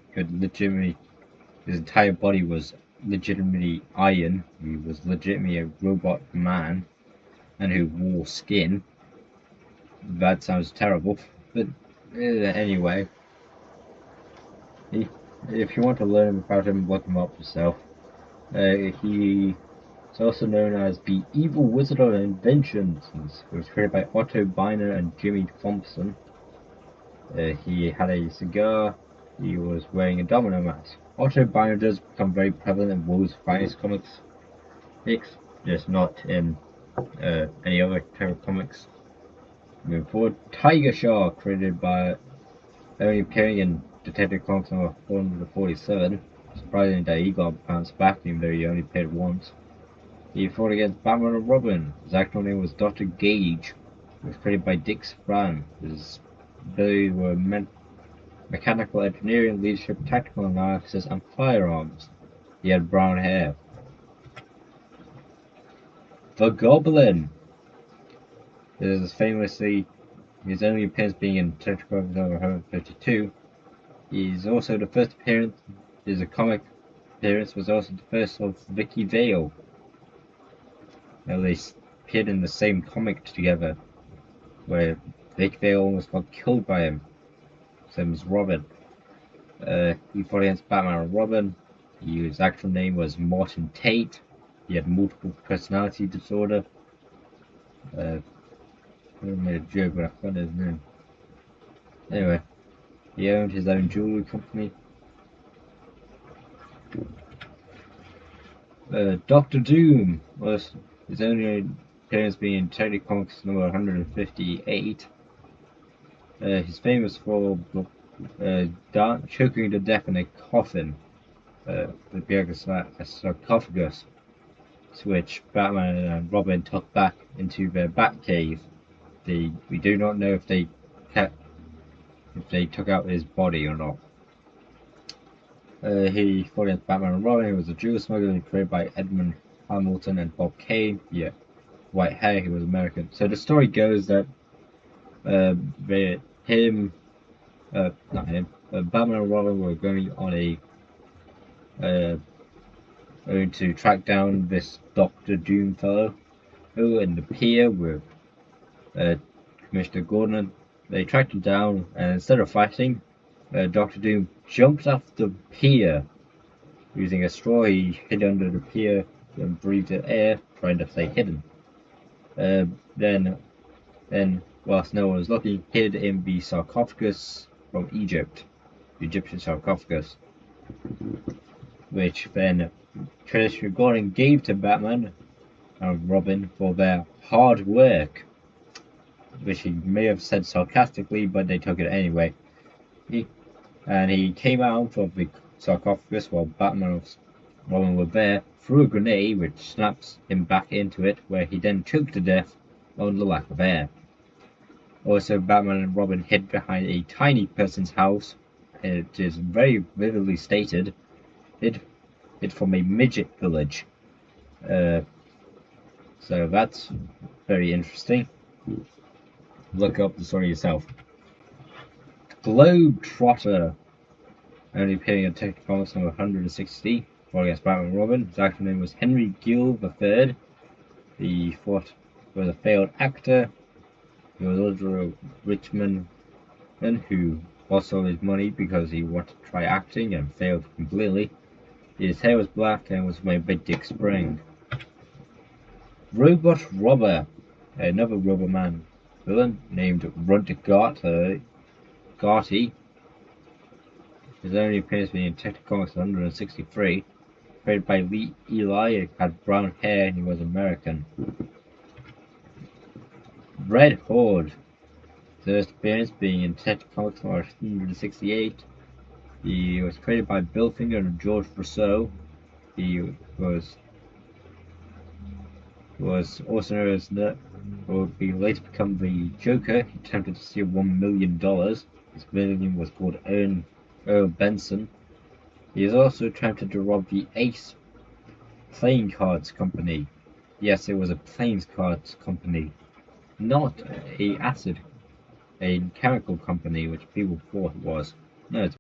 entire body was legitimately iron. He was legitimately a robot man, and who wore skin. That sounds terrible, but anyway. If you want to learn about him, look him up yourself. He is also known as the Evil Wizard of Inventions. It was created by Otto Beiner and Jimmy Thompson. He had a cigar. He was wearing a domino mask. Otto Beiner does become very prevalent in World's Finest comics, just not in any other type of comics. Moving forward, Tiger Shark, created by only appearing in Detective Comics number 447. Surprisingly that he got bounced back, even though he only appeared once. He fought against Batman and Robin. His actual name was Dr. Gage. He was created by Dick Sprang. His abilities were mechanical engineering, leadership, tactical analysis, and firearms. He had brown hair. The Goblin. This is famously his only appearance being in Detective Comics number 152. He's also the first appearance. His comic appearance was also the first of Vicky Vale. At least appeared in the same comic together, where Vicky Vale almost got killed by him. Same as Robin. He fought against Batman and Robin. His actual name was Martin Tate. He had multiple personality disorder. I made a joke, but I forgot his name. Anyway, he owned his own jewelry company. Doctor Doom was his only appearance being in Detective Comics number 158. He's famous for choking to death in a coffin, a sarcophagus, which Batman and Robin took back into their Batcave. We do not know if they took out his body or not. He fought against Batman and Robin. He was a jewel smuggler created by Edmund Hamilton and Bob Kane. Yeah, white hair. He was American. So the story goes that Batman and Robin were going on going to track down this Doctor Doom fellow, who in the pier with Commissioner Gordon. They tracked him down, and instead of fighting, Doctor Doom jumped off the pier using a straw. He hid under the pier and breathed the air, trying to stay hidden. Then, whilst no one was looking, hid in the sarcophagus from Egypt, the Egyptian sarcophagus, which then Commissioner Gordon gave to Batman and Robin for their hard work. which he may have said sarcastically, but they took it anyway. He came out of the sarcophagus while Batman and Robin were there, threw a grenade which snaps him back into it, where he then choked to death on the lack of air. Also, Batman and Robin hid behind a tiny person's house. It is very vividly stated. Hid from a midget village. So that's very interesting. Look up the story yourself. Globetrotter, only appearing in Detective Comics number 160, fought against Batman and Robin. His actual name was Henry Gill III. He was a failed actor. He was also a rich man who lost all his money because he wanted to try acting and failed completely. His hair was black and was made by Dick Sprang. Robot Robber, another Robotman villain named Runt Garty. His only appearance being in Detective Comics 163. Created by Lee Eli, he had brown hair and he was American. Red Horde. First appearance being in Detective Comics 168. He was created by Bill Finger and George Rousseau. He was also known as would be later become the Joker. He attempted to steal $1 million. His villain was called Earl Benson. He has also attempted to rob the Ace Playing Cards Company. Yes, it was a playing cards company, not a chemical company, which people thought it was. No, it's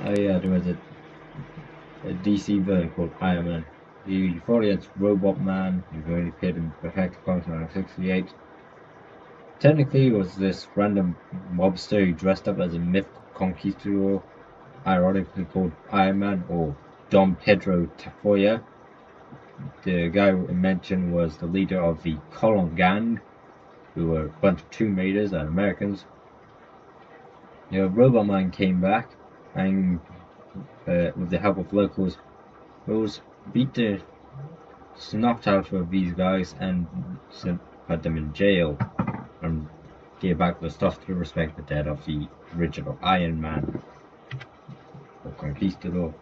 oh yeah, there was a DC villain called Iron Man. He fought against Robot Man, who only appeared in Detective Comics 1968. Technically, it was this random mobster who dressed up as a myth conquistador, ironically called Iron Man, or Don Pedro Tafoya. The guy we mentioned was the leader of the Colon Gang, who were a bunch of Tomb Raiders and Americans. Robot Man came back and with the help of locals, beat the snot out of these guys and put them in jail and gave back the stuff to respect the dead of the original Iron Man or Conquistador.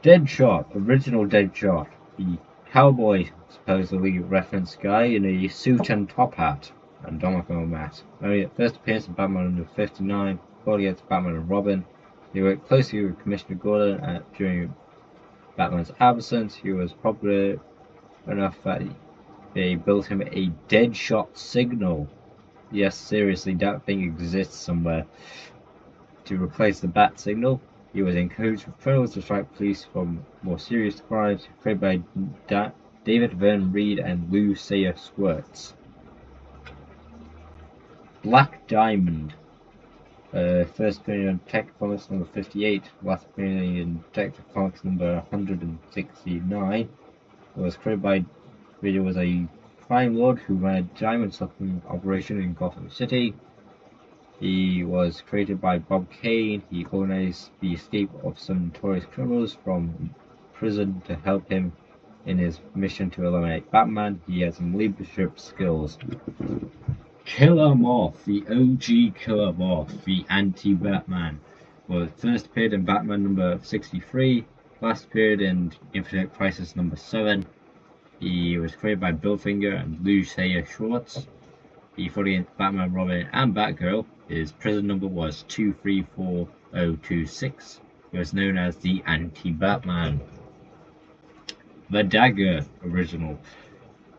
Deadshot, original Deadshot, the cowboy supposedly referenced guy in a suit and top hat and domino mask. Only at first appearance in Batman under 59, fought against Batman and Robin. He worked closely with Commissioner Gordon during Batman's absence. He was popular enough that they built him a Deadshot signal. Yes, seriously, that thing exists somewhere. To replace the bat signal, he was encouraged for criminals to strike police from more serious crimes, created by David Vernon Reed and Lou Sayer Squirts. Black Diamond. First appearing in Detective Comics number 58, last appearing in Detective Comics number 169. It was created by Reader, was a crime lord who ran a diamond smuggling operation in Gotham City. He was created by Bob Kane. He organized the escape of some notorious criminals from prison to help him in his mission to eliminate Batman. He has some leadership skills. Killer Moth, the OG Killer Moth, the anti-Batman, was first appeared in Batman number 63, last appeared in Infinite Crisis number 7. He was created by Bill Finger and Lou Sayer Schwartz. He fought against Batman, Robin, and Batgirl. His prison number was 234026. He was known as the Anti-Batman. The Dagger, original.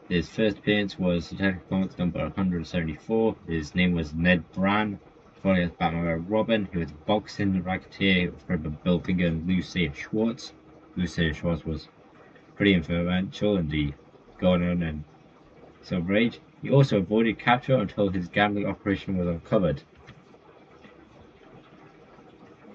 His first appearance was Detective Comics number 174. His name was Ned Bran. Fought against Batman and Robin. He was a boxing racketeer with Bill Finger and Lou Sayer Schwartz. Lou Sayer Schwartz was pretty influential in the Golden and Silver Age. He also avoided capture until his gambling operation was uncovered.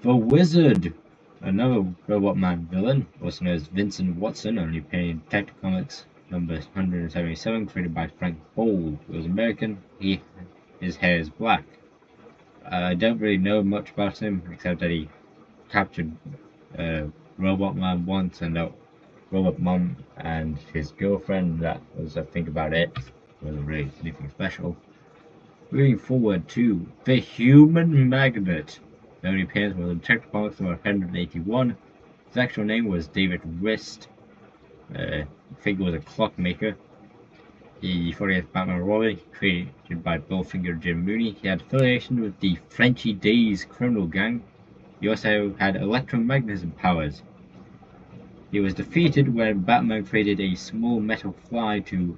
The Wizard, another Robotman villain, also known as Vincent Watson, only appearing in Detective Comics number 177, created by Frank Bold. He was American. His hair is black. I don't really know much about him except that he captured Robotman once and that Robert Mom and his girlfriend. That was, I think, about it. Wasn't really anything special. Moving forward to the Human Magnet. The only appearance was in Detective Comics number 181. His actual name was David Wrist. I think it was a clockmaker. The 40th Batman Robin, created by Bill Finger and Jim Mooney. He had affiliation with the Frenchy Days criminal gang. He also had electromagnetism powers. He was defeated when Batman created a small metal fly to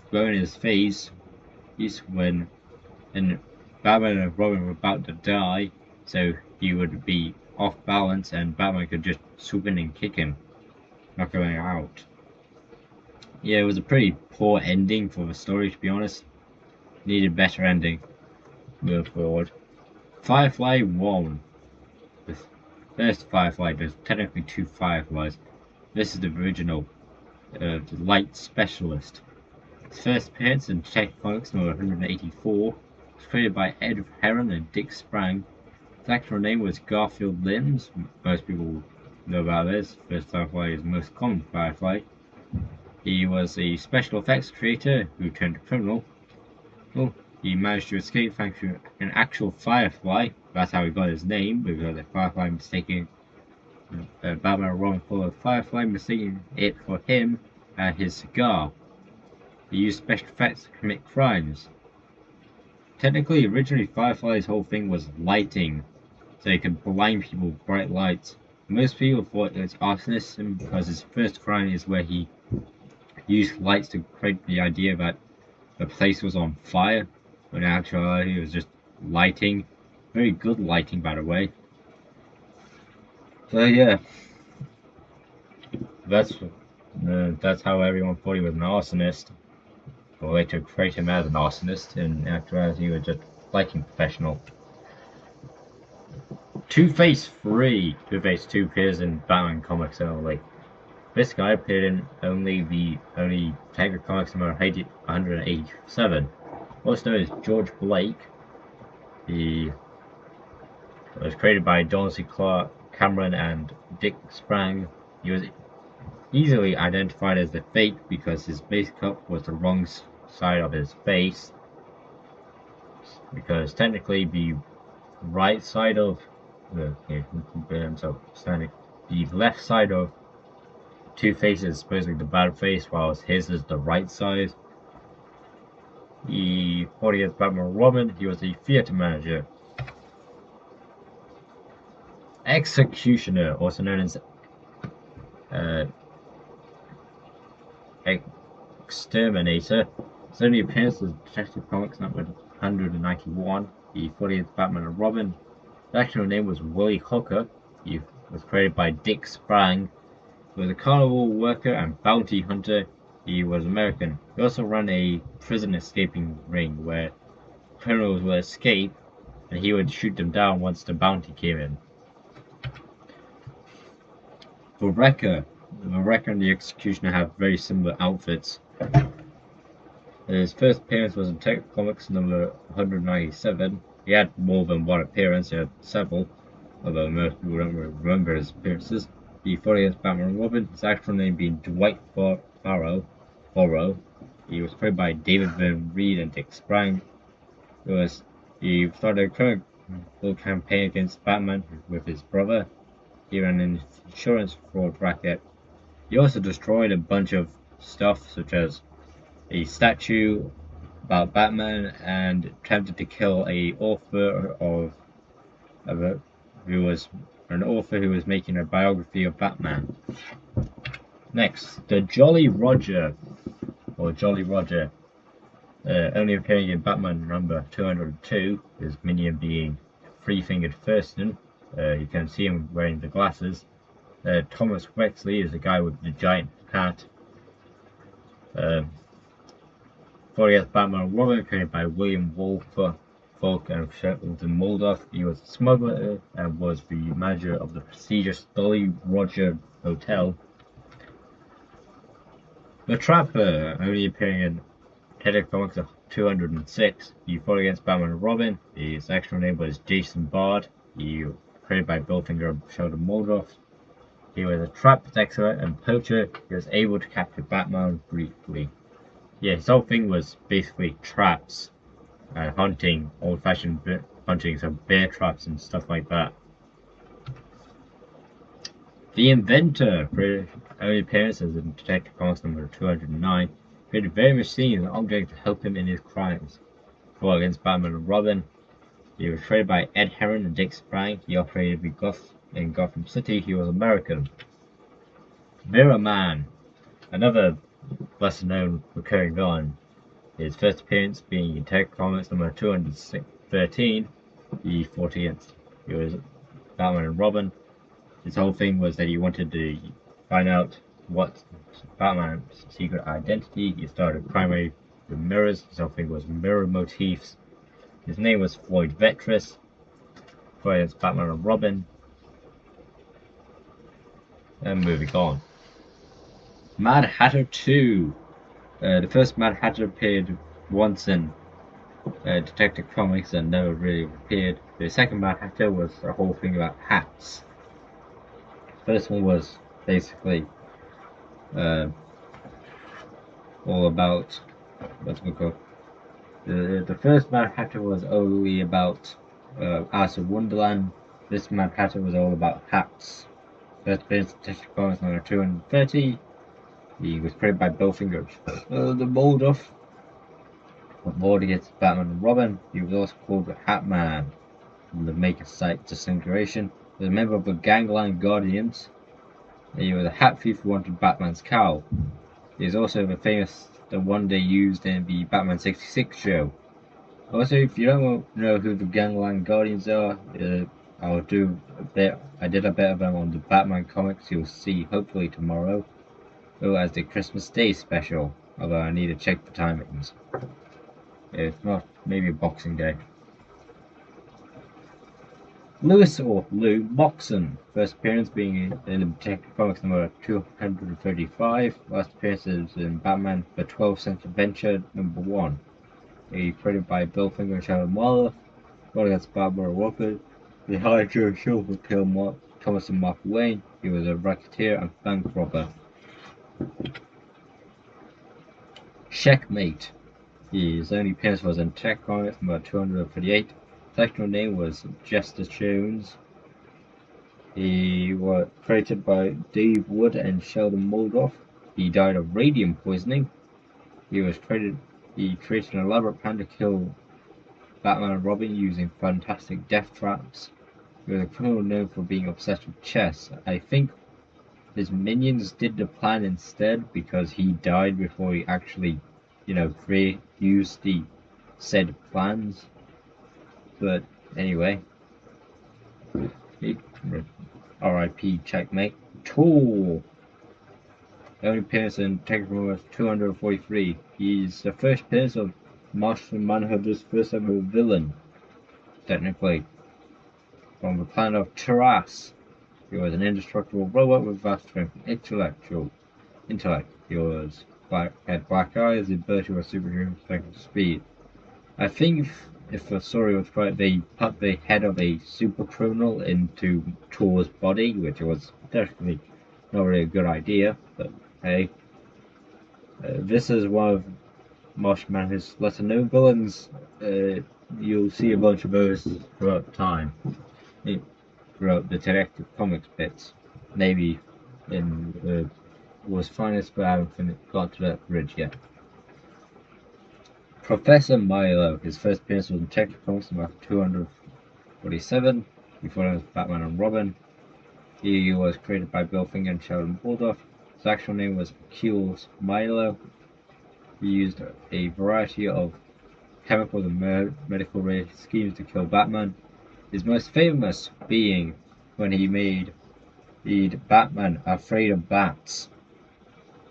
throw in his face. When Batman and Robin were about to die, so he would be off balance and Batman could just swoop in and kick him, knock him out. Yeah, it was a pretty poor ending for the story, to be honest. Needed better ending. Move forward. Firefly 1. The first Firefly, there's technically 2 Fireflies. This is the original, the Light Specialist. His first appearance in Detective Comics number 184 was created by Ed Herron and Dick Sprang. His actual name was Garfield Limbs. Most people know about this. First Firefly is the most common Firefly. He was a special effects creator who turned criminal. Well, he managed to escape thanks to an actual Firefly. That's how he got his name, because a Firefly mistaking Batman and Robin for a Firefly, mistaking it for him and his cigar. He used special effects to commit crimes. Technically, originally Firefly's whole thing was lighting, so he could blind people with bright lights. Most people thought it was arsonism because his first crime is where he used lights to create the idea that the place was on fire, when in actuality it was just lighting. Very good lighting, by the way. So yeah, that's how everyone thought he was an arsonist. Or later create him as an arsonist, in actuality he was just lighting professional. Two-Face 3. Two-Face 2 appears in Batman comics only. This guy appeared in only Detective Comics number 187. Also known as George Blake. He was created by Don C. Clark, Cameron, and Dick Sprang. He was easily identified as the Fake because his makeup was the wrong side of his face. Because technically the right side of the left side of Two-Face is supposedly the bad face, while his is the right side. The 40th Batman Robin, he was a theater manager. Executioner, also known as Exterminator. His only appearance was Detective Comics number 191, the 40th Batman and Robin. His actual name was Willie Hooker. He was created by Dick Sprang. He was a carnival worker and bounty hunter. He was American. He also ran a prison escaping ring where criminals would escape and he would shoot them down once the bounty came in. The Wrecker and the Executioner have very similar outfits. His first appearance was in Detective Comics number 197. He had more than one appearance, he had several, although most people don't remember his appearances. The 40th Batman and Robin, his actual name being Dwight Borrow. He was played by David Van Reed and Dick Sprang. He started a criminal campaign against Batman with his brother. He ran an insurance fraud racket. He also destroyed a bunch of stuff, such as a statue about Batman, and attempted to kill an author who was making a biography of Batman. Next, the Jolly Roger, only appearing in Batman number 202, his minion being Three-Fingered Thurston. You can see him wearing the glasses. Thomas Wexley is the guy with the giant hat. 40th Batman Robin, created by William Folk and Shelton Moldoff. He was a smuggler and was the manager of the prestigious Jolly Roger Hotel. The Trapper, only appearing in Detective Comics 206. He fought against Batman and Robin. His actual name was Jason Bard. He was created by Bill Finger and Sheldon Moldoff. He was a trap protector and poacher. He was able to capture Batman briefly. Yeah, his whole thing was basically traps and hunting, old-fashioned hunting, so bear traps and stuff like that. The Inventor, for only appearances in Detective Comics number 209, created various scenes and objects to help him in his crimes. Fought against Batman and Robin. He was created by Ed Herron and Dick Sprang. He operated in Gotham City. He was American. Mirror Man, another lesser known recurring villain. His first appearance being in Detective Comics number 213. He fought against Batman and Robin. His whole thing was that he wanted to find out what Batman's secret identity. He started primarily with mirrors. His whole thing was mirror motifs. His name was Floyd Vetris. Fought against Batman and Robin. And moving on. Mad Hatter 2. The first Mad Hatter appeared once in Detective Comics and never really appeared. The second Mad Hatter was a whole thing about hats. First one was basically all about what's it called? The first Mad Hatter was only about Alice in Wonderland. This Mad Hatter was all about hats. First appearance in Detective Comics number 230. He was created by Bill Finger. The Moldoff. Fought against Batman and Robin. He was also called the Hat Man from the Maker site Disintegration. He was a member of the Gangland Guardians. He was a hat thief who wanted Batman's cowl. He is also the one they used in the Batman 66 show. Also, if you don't know who the Gangland Guardians are, I did a bit of them on the Batman comics. You'll see hopefully tomorrow. As the Christmas Day special, although I need to check the timings. If not, maybe Boxing Day. Lewis or Lou Moxon, first appearance being in Detective Comics number 235, last appearances in Batman The 12th Century Adventure number 1. He created by Bill Finger and Sharon Waller. Fought against Barbara Walker. The hired Joe Shaw to kill Thomas and Mark Wayne. He was a racketeer and bank robber. Checkmate. His only appearance was in Detective Comics number 238. His actual name was Jester Jones. He was created by Dave Wood and Sheldon Moldoff. He died of radium poisoning. He created an elaborate plan to kill Batman and Robin using fantastic death traps. He was a criminal known for being obsessed with chess. I think his minions did the plan instead because he died before he actually, used the said plans. But anyway, R.I.P. Checkmate. Tool. The only appearance in Detective Comics 243. He's the first appearance of Martian Manhunter's first ever villain, technically. From the planet of Taras. He was an indestructible robot with vast strength and intellect. He had black eyes, the ability of a superhuman strength and speed. I think if the story was correct, they put the head of a super criminal into Tor's body, which was definitely not really a good idea, but hey. This is one of Martian Manhunter's lesser known villains. You'll see a bunch of those throughout time. Throughout the Detective Comics bits. Maybe in War's Finest, but I haven't got to that bridge yet. Professor Milo, his first appearance was in Detective Comics number 247, before it was Batman and Robin. He was created by Bill Finger and Sheldon Moldoff. His actual name was Achilles Milo. He used a variety of chemical and medical schemes to kill Batman. His most famous being when he made Batman afraid of bats.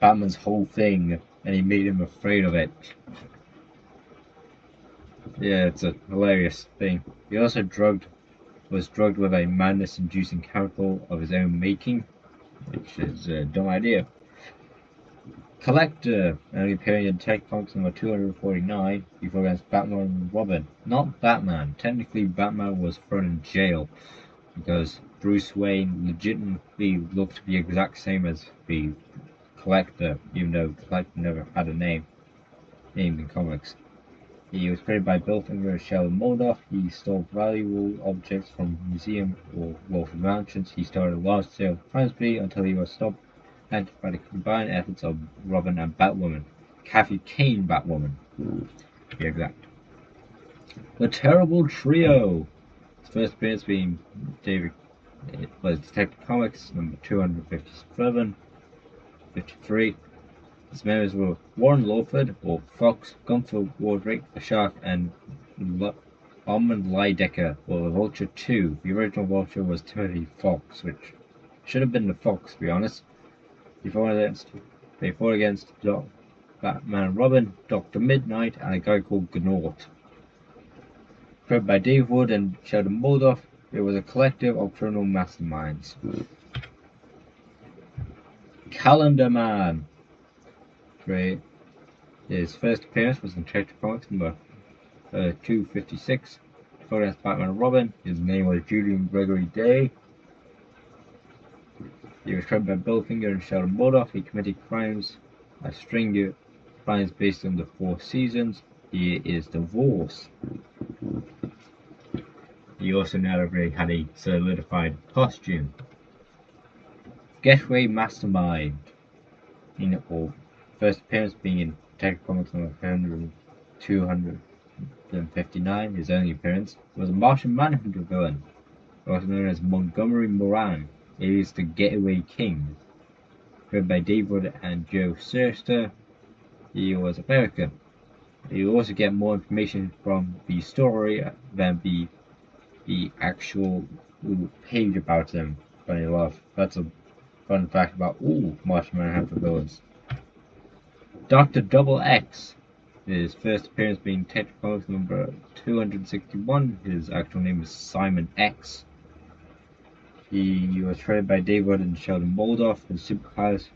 Batman's whole thing, and he made him afraid of it. Yeah, it's a hilarious thing. He also was drugged with a madness-inducing chemical of his own making, which is a dumb idea. Collector, only appearing in Detective Comics number 249, before against Batman and Robin. Not Batman. Technically, Batman was thrown in jail because Bruce Wayne legitimately looked to be the exact same as the Collector, even though the Collector never had a name in comics. He was created by Bill Finger and Sheldon Moldoff. He stole valuable objects from the museum or wealthy mansions. He started a large-scale crime spree until he was stopped and by the combined efforts of Robin and Batwoman. Kathy Kane Batwoman, to be exact. The Terrible Trio. His first appearance being David was Detective Comics number 257, 53. His members were Warren Lawford, or Fox, Gunther Wardrick, the Shark, and Armand Lydecker, or the Vulture 2. The original Vulture was Timothy Fox, which should have been the Fox, to be honest. They fought against Batman and Robin, Dr. Midnight, and a guy called Gnort. Created by Dave Wood and Sheldon Moldoff, it was a collective of criminal masterminds. Calendar Man. His first appearance was in Detective Comics number 256. Before against Batman and Robin, his name was Julian Gregory Day. He was created by Bill Finger and Sheldon Moldoff. He committed crimes, a string of crimes based on the 4 seasons. He is divorced. He also never really had a solidified costume. Getaway Mastermind. First appearance being in Detective Comics number 259. His only appearance was a Martian Manhunter villain, also known as Montgomery Moran. He is the Getaway King. Created by Dave Wood and Joe Shuster. He was American. You also get more information from the story than the actual page about him. Funny enough, that's a fun fact about all Martian Manhunter villains. Dr. Double X. His first appearance being Detective Comics number 261. His actual name is Simon X. He was created by Dave Wood and Sheldon Moldoff. His superpowers.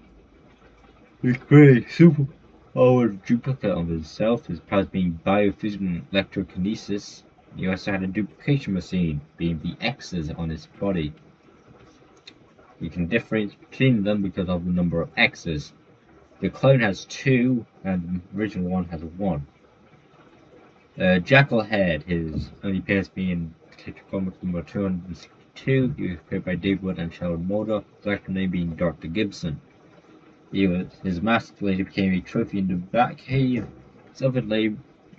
He created a super-powered duplicate of himself. His powers being biophysical and electrokinesis. He also had a duplication machine, being the X's on his body. You can differentiate between them because of the number of X's. The clone has 2, and the original one has 1. Jackalhead, his only appearance being in Detective Comics number 262. He was created by Dave Wood and Sheldon Moldoff. His actual name being Dr. Gibson. His mask later became a trophy in the Batcave. His other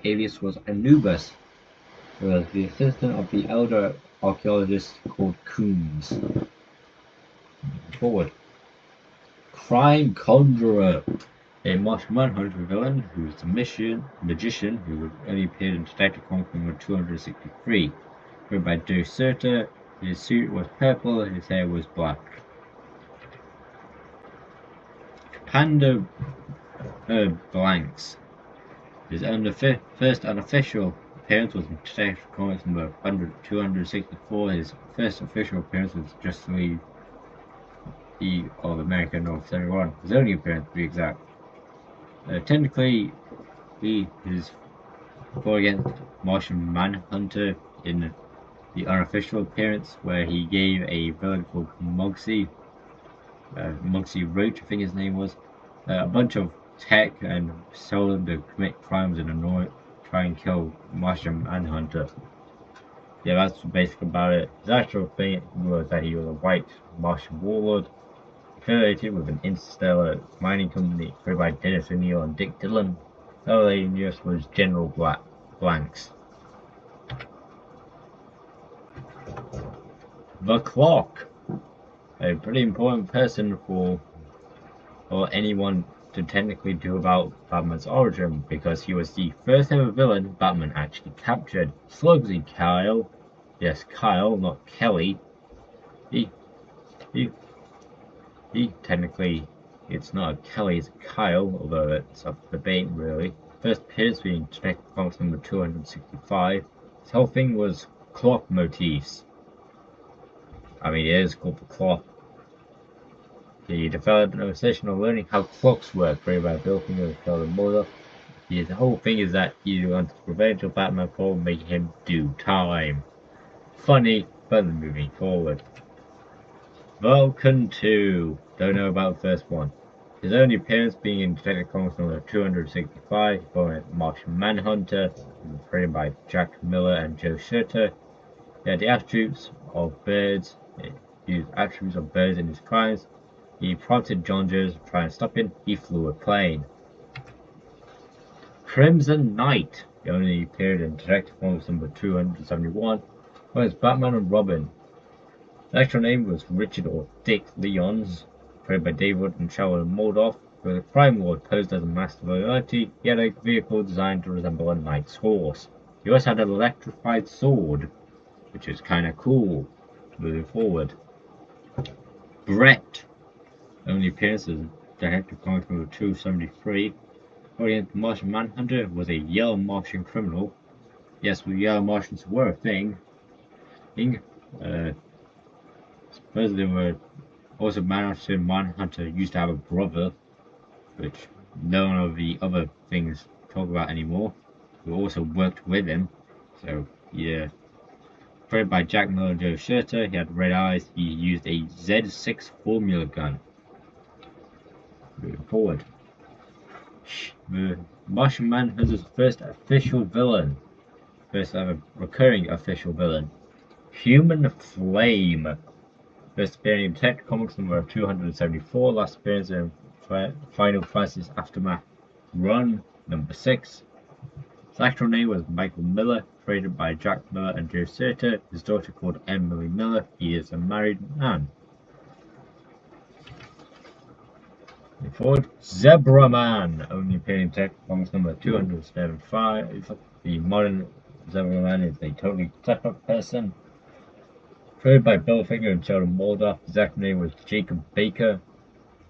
alias was Anubis, who was the assistant of the elder archaeologist called Coombs. Forward. Crime Conjurer, a Martian Manhunter villain who was the magician who only appeared in Detective Comics number 263. Created by Joe Shuster. His suit was purple, his hair was black. Panda Blanks. His first unofficial appearance was in Detective Comics number 264. His first official appearance was Justice League of America North 71. His only appearance, to be exact. Technically, he is fought against Martian Manhunter in the unofficial appearance, where he gave a villain called Muggsy Roach, I think his name was, a bunch of tech and told him to commit crimes and try and kill Martian Manhunter. Yeah, that's basically about it. His actual thing was that he was a white Martian warlord affiliated with an interstellar mining company created by Dennis O'Neil and Dick Dillon. Other alias was General Blanks. The Clock. A pretty important person for anyone to technically do about Batman's origin, because he was the first ever villain Batman actually captured. Slugsy Kyle, yes, Kyle, not Kelly. He technically, it's not a Kelly, it's a Kyle, although it's up for debate really. First appearance being Detective Comics number 265. This whole thing was clock motifs. I mean, it is called the clock. He developed an obsession on learning how clocks work, created by Bill Finger and Sheldon Moldoff. The whole thing is that he wants to prevent a Batman for making him do time. Funny, but moving forward. Vulcan 2. Don't know about the first one. His only appearance being in Detective Comics number 265, for Martian Manhunter, written by Jack Miller and Joe Shuter. He had the attributes of birds. He used attributes of birds in his crimes. He prompted John Jones to try and stop him. He flew a plane. Crimson Knight. He only appeared in Detective Comics number 271, whereas Batman and Robin. The actual name was Richard or Dick Lyons, played by David and Sharon Moldoff. Who was a crime lord posed as a master of loyalty. He had a vehicle designed to resemble a knight's horse. He also had an electrified sword, which is kind of cool. Moving forward, Brett. Only appearances Detective Comics number 273. Against Martian Manhunter was a yellow Martian criminal. Yes, well, yellow Martians were a thing. Supposedly were also Manhunter used to have a brother, which none of the other things talk about anymore, who also worked with him. So yeah. Played by Jack Miller and Joe Shuter, he had red eyes. He used a Z6 formula gun. Moving forward, the Martian Manhunter's first official villain, first ever recurring official villain, Human Flame. First appearing in Detective Comics number 274, last appearance in Final Crisis Aftermath Run number 6. His actual name was Michael Miller, created by Jack Miller and Joe Shuter. His daughter called Emily Miller. He is a married man. Forward, Zebra Man, only appearing in Detective Comics number 275. The modern Zebra Man is a totally separate person. Created by Bill Finger and Sheldon Moldoff. His actual name was Jacob Baker.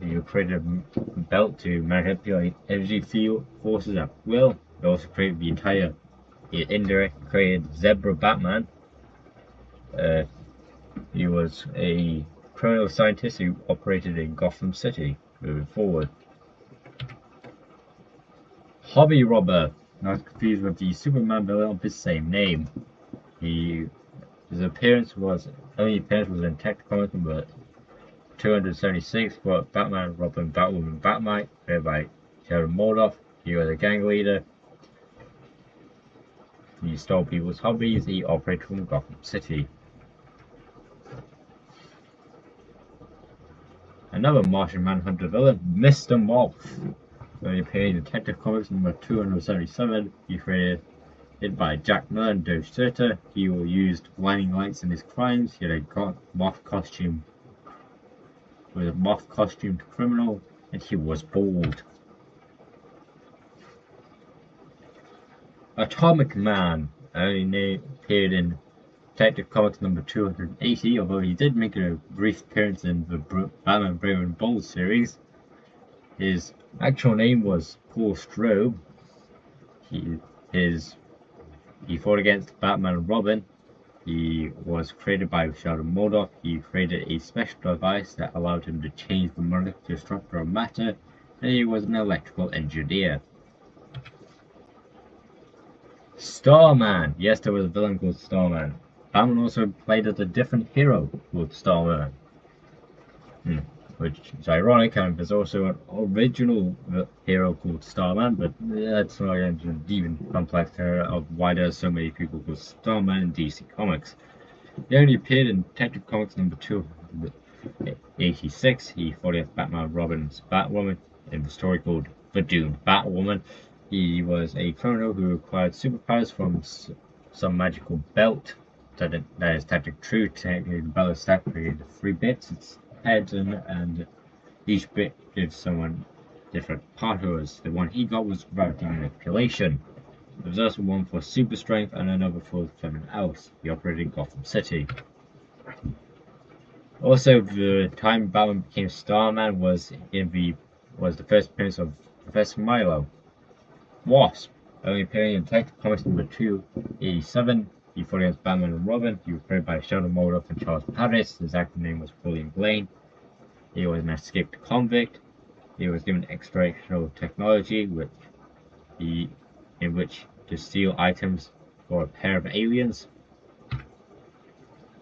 He created a belt to manipulate energy field forces at will. He also created the entire indirect created Zebra Batman. He was a criminal scientist who operated in Gotham City. Moving forward, Hobby Robber, not confused with the Superman villain of the same name. His only appearance was in Detective Comics number 276 for Batman, Robin, Batwoman, Batmite, played by Sheldon Moldoff. He was a gang leader. He stole people's hobbies. He operated from Gotham City. Another Martian Manhunter villain, Mr. Moth. He appeared in Detective Comics number 277. He created it by Jack Miller and Joe Shuter. He used blinding lights in his crimes. He had a moth costume. He was a moth costumed criminal, and he was bald. Atomic Man only appeared in Detective Comics number 280, although he did make a brief appearance in the Batman Brave and Bold series. His actual name was Paul Strobe. He fought against Batman and Robin. He was created by Sheldon Moldoff. He created a special device that allowed him to change the molecular structure of matter, and he was an electrical engineer. Starman. Yes, there was a villain called Starman. Batman also played as a different hero called Starman. Which is ironic, and there's also an original hero called Starman, but that's not an even complex of why there's so many people called Starman in DC Comics. He only appeared in Detective Comics number 286. He fought against Batman and Robin's Batwoman in the story called The Doomed Batwoman. He was a criminal who acquired superpowers from some magical belt that is technically true. Technically, the belt is technically 3 bits. It's heads and each bit gives someone different powers. The one he got was gravity manipulation. There was also one for super strength and another for something else. He operated in Gotham City. Also, the time Batman became Starman was the first appearance of Professor Milo. Wasp, only appearing in Detective Comics number 287. He fought against Batman and Robin. He was played by Sheldon Moldoff and Charles Paris. His actual name was William Blaine. He was an escaped convict. He was given extraterrestrial technology, in which to steal items for a pair of aliens.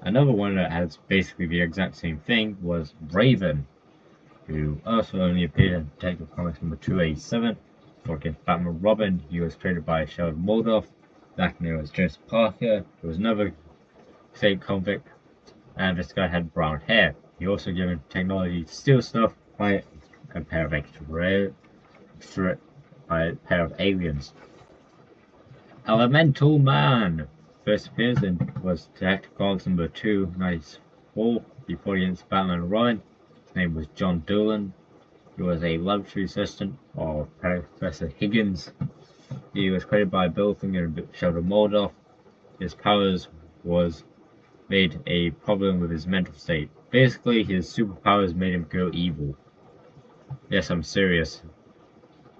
Another one that has basically the exact same thing was Raven, who also only appeared in Detective Comics number 287. For against Batman Robin, he was created by Sheldon Moldoff. That name was Joseph Parker, who was another same convict, and this guy had brown hair. He also given technology to steal stuff by a pair of by a pair of aliens. Elemental Man first appears in was Detective Comics number 294 before against Batman and Robin. His name was John Dolan. He was a laboratory assistant of Professor Higgins. He was created by Bill Finger and Sheldon Moldoff. His powers was made a problem with his mental state. Basically, his superpowers made him go evil. Yes, I'm serious.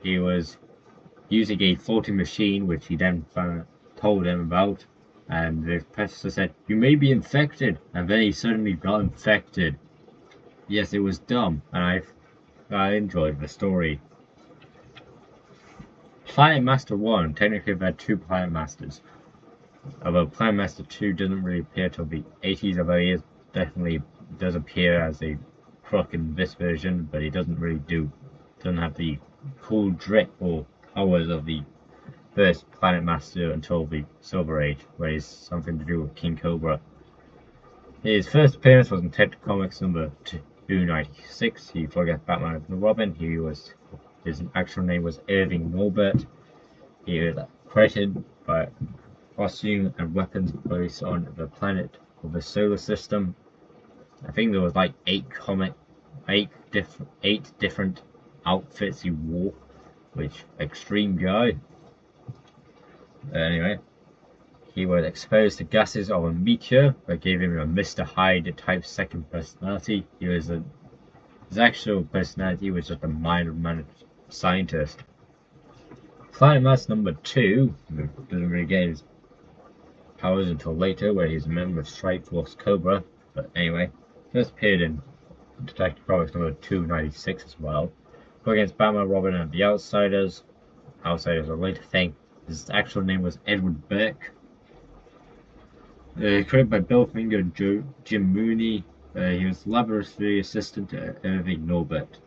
He was using a faulty machine, which he then told him about, and the professor said, "You may be infected," and then he suddenly got infected. Yes, it was dumb, and I enjoyed the story. Planet Master 1, technically we've had two Planet Masters. Although Planet Master 2 doesn't really appear till the 80s, although he definitely does appear as a crook in this version, but he doesn't have the cool drip or powers of the first Planet Master until the Silver Age, where he's something to do with King Cobra. His first appearance was in Detective Comics number 296. He forgot Batman and Robin. His actual name was Irving Norbert. He was credited by costume and weapons based on the planet of the solar system. I think there was like 8 different outfits he wore, which extreme guy. Anyway, he was exposed to gases of a meteor that gave him a Mr. Hyde type second personality. His actual personality was just a mind-managed scientist. Planet Master number 2 doesn't really get his powers until later, where he's a member of Strike Force Cobra. But anyway, first appeared in Detective Comics number 296 as well. Go against Batman, Robin, and the Outsiders. Outsiders are a later thing. His actual name was Edward Burke. Created by Bill Finger and Jim Mooney. He was laboratory assistant to Irving Norbert.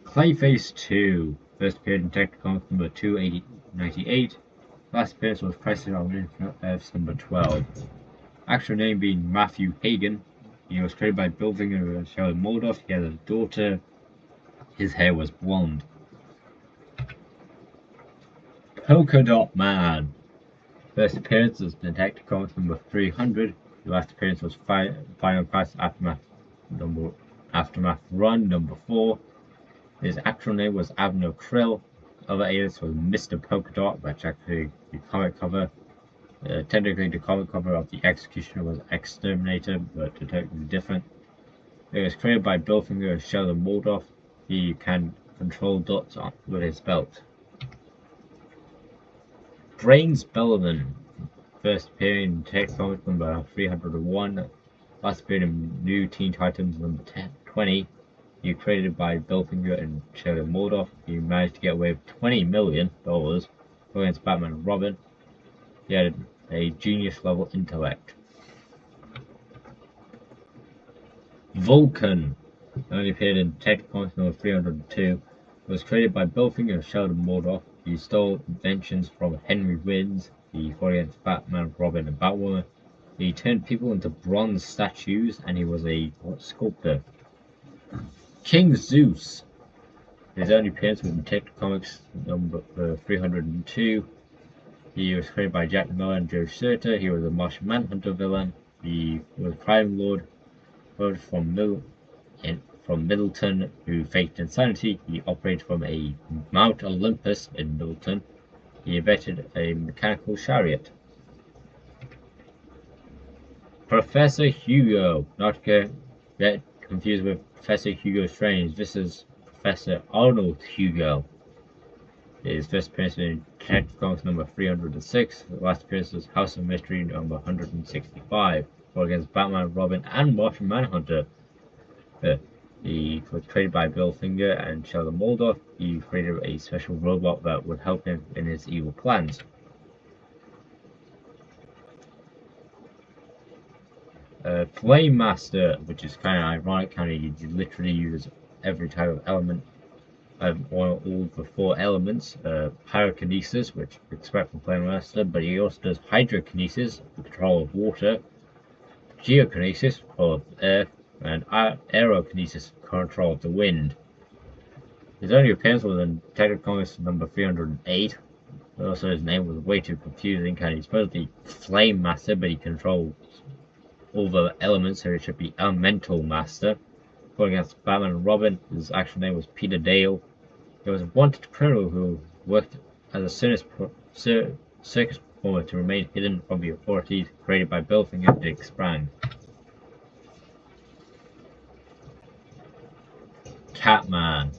Clayface 2 first appeared in Detective Comics number 298. Last appearance was Crisis on Infinite Earths number 12. Actual name being Matthew Hagen. He was created by Bill Finger and Sheldon Moldoff. He had a daughter. His hair was blonde. Polka Dot Man. First appearance was Detective Comics number 300. The last appearance was Final Crisis Aftermath Run number 4. His actual name was Abner Krill. Other alias was Mr. Polka Dot, which actually the comic cover. Technically, the comic cover of the Executioner was Exterminator, but totally different. It was created by Bill Finger and Sheldon Moldoff. He can control dots with his belt. Brains Bellerman first appeared in Detective Comics number 301. Last appeared in New Teen Titans number 20. He created by Bill Finger and Sheldon Moldoff. He managed to get away with $20 million against Batman and Robin. He had a genius level intellect. Vulcan only appeared in Detective Comics number 302. Was created by Bill Finger and Sheldon Moldoff. He stole inventions from Henry Wins. He fought against Batman, Robin, and Batwoman. He turned people into bronze statues, and he was a sculptor. King Zeus. His only appearance was in Detective Comics number 302. He was created by Jack Miller and Joe Shirter. He was a Martian Manhunter villain. He was a crime lord from Middleton who faked insanity. He operated from a Mount Olympus in Middleton. He invented a mechanical chariot. Professor Hugo. Not to get confused with Professor Hugo Strange. This is Professor Arnold Hugo. His first appearance in Detective Comics number 306. The last appearance was House of Mystery number 165. Fought against Batman, Robin, and Martian Manhunter. He was created by Bill Finger and Sheldon Moldoff. He created a special robot that would help him in his evil plans. Flame Master, which is kind of ironic, kind of you literally use every type of element, all the 4 elements. Pyrokinesis, which you expect from Flame Master, but he also does Hydrokinesis, the control of water, Geokinesis, control of earth, and Aerokinesis, control of the wind. His only appearance was in Detective Comics number 308. Also, his name was way too confusing, and he's supposed to be Flame Master, but he controls all the elements, so it should be Elemental Master. Going against Batman and Robin, his actual name was Peter Dale. He was a wanted criminal who worked as a circus performer to remain hidden from the authorities, created by Bill Finger and Dick Sprang. Catman.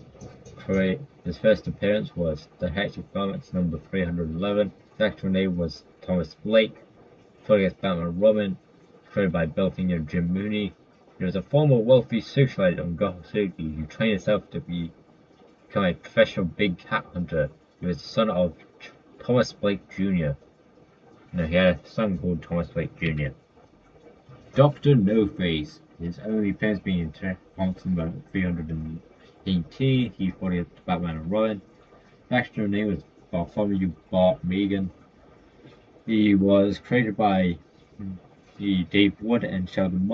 His first appearance was Detective Comics number 311. His actual name was Thomas Blake. Fought against Batman and Robin, created by Bill Finger and Jim Mooney. He was a former wealthy socialite on Gotham City who trained himself to become a professional big cat hunter. He was the son of Thomas Blake Jr. No, he had a son called Thomas Blake Jr. Dr. No-Face. His only appearance being in Detective Comics number 318. He fought against Batman and Robin. His actual name was Bartholomew Bart Megan. He was created by Dave Wood and Sheldon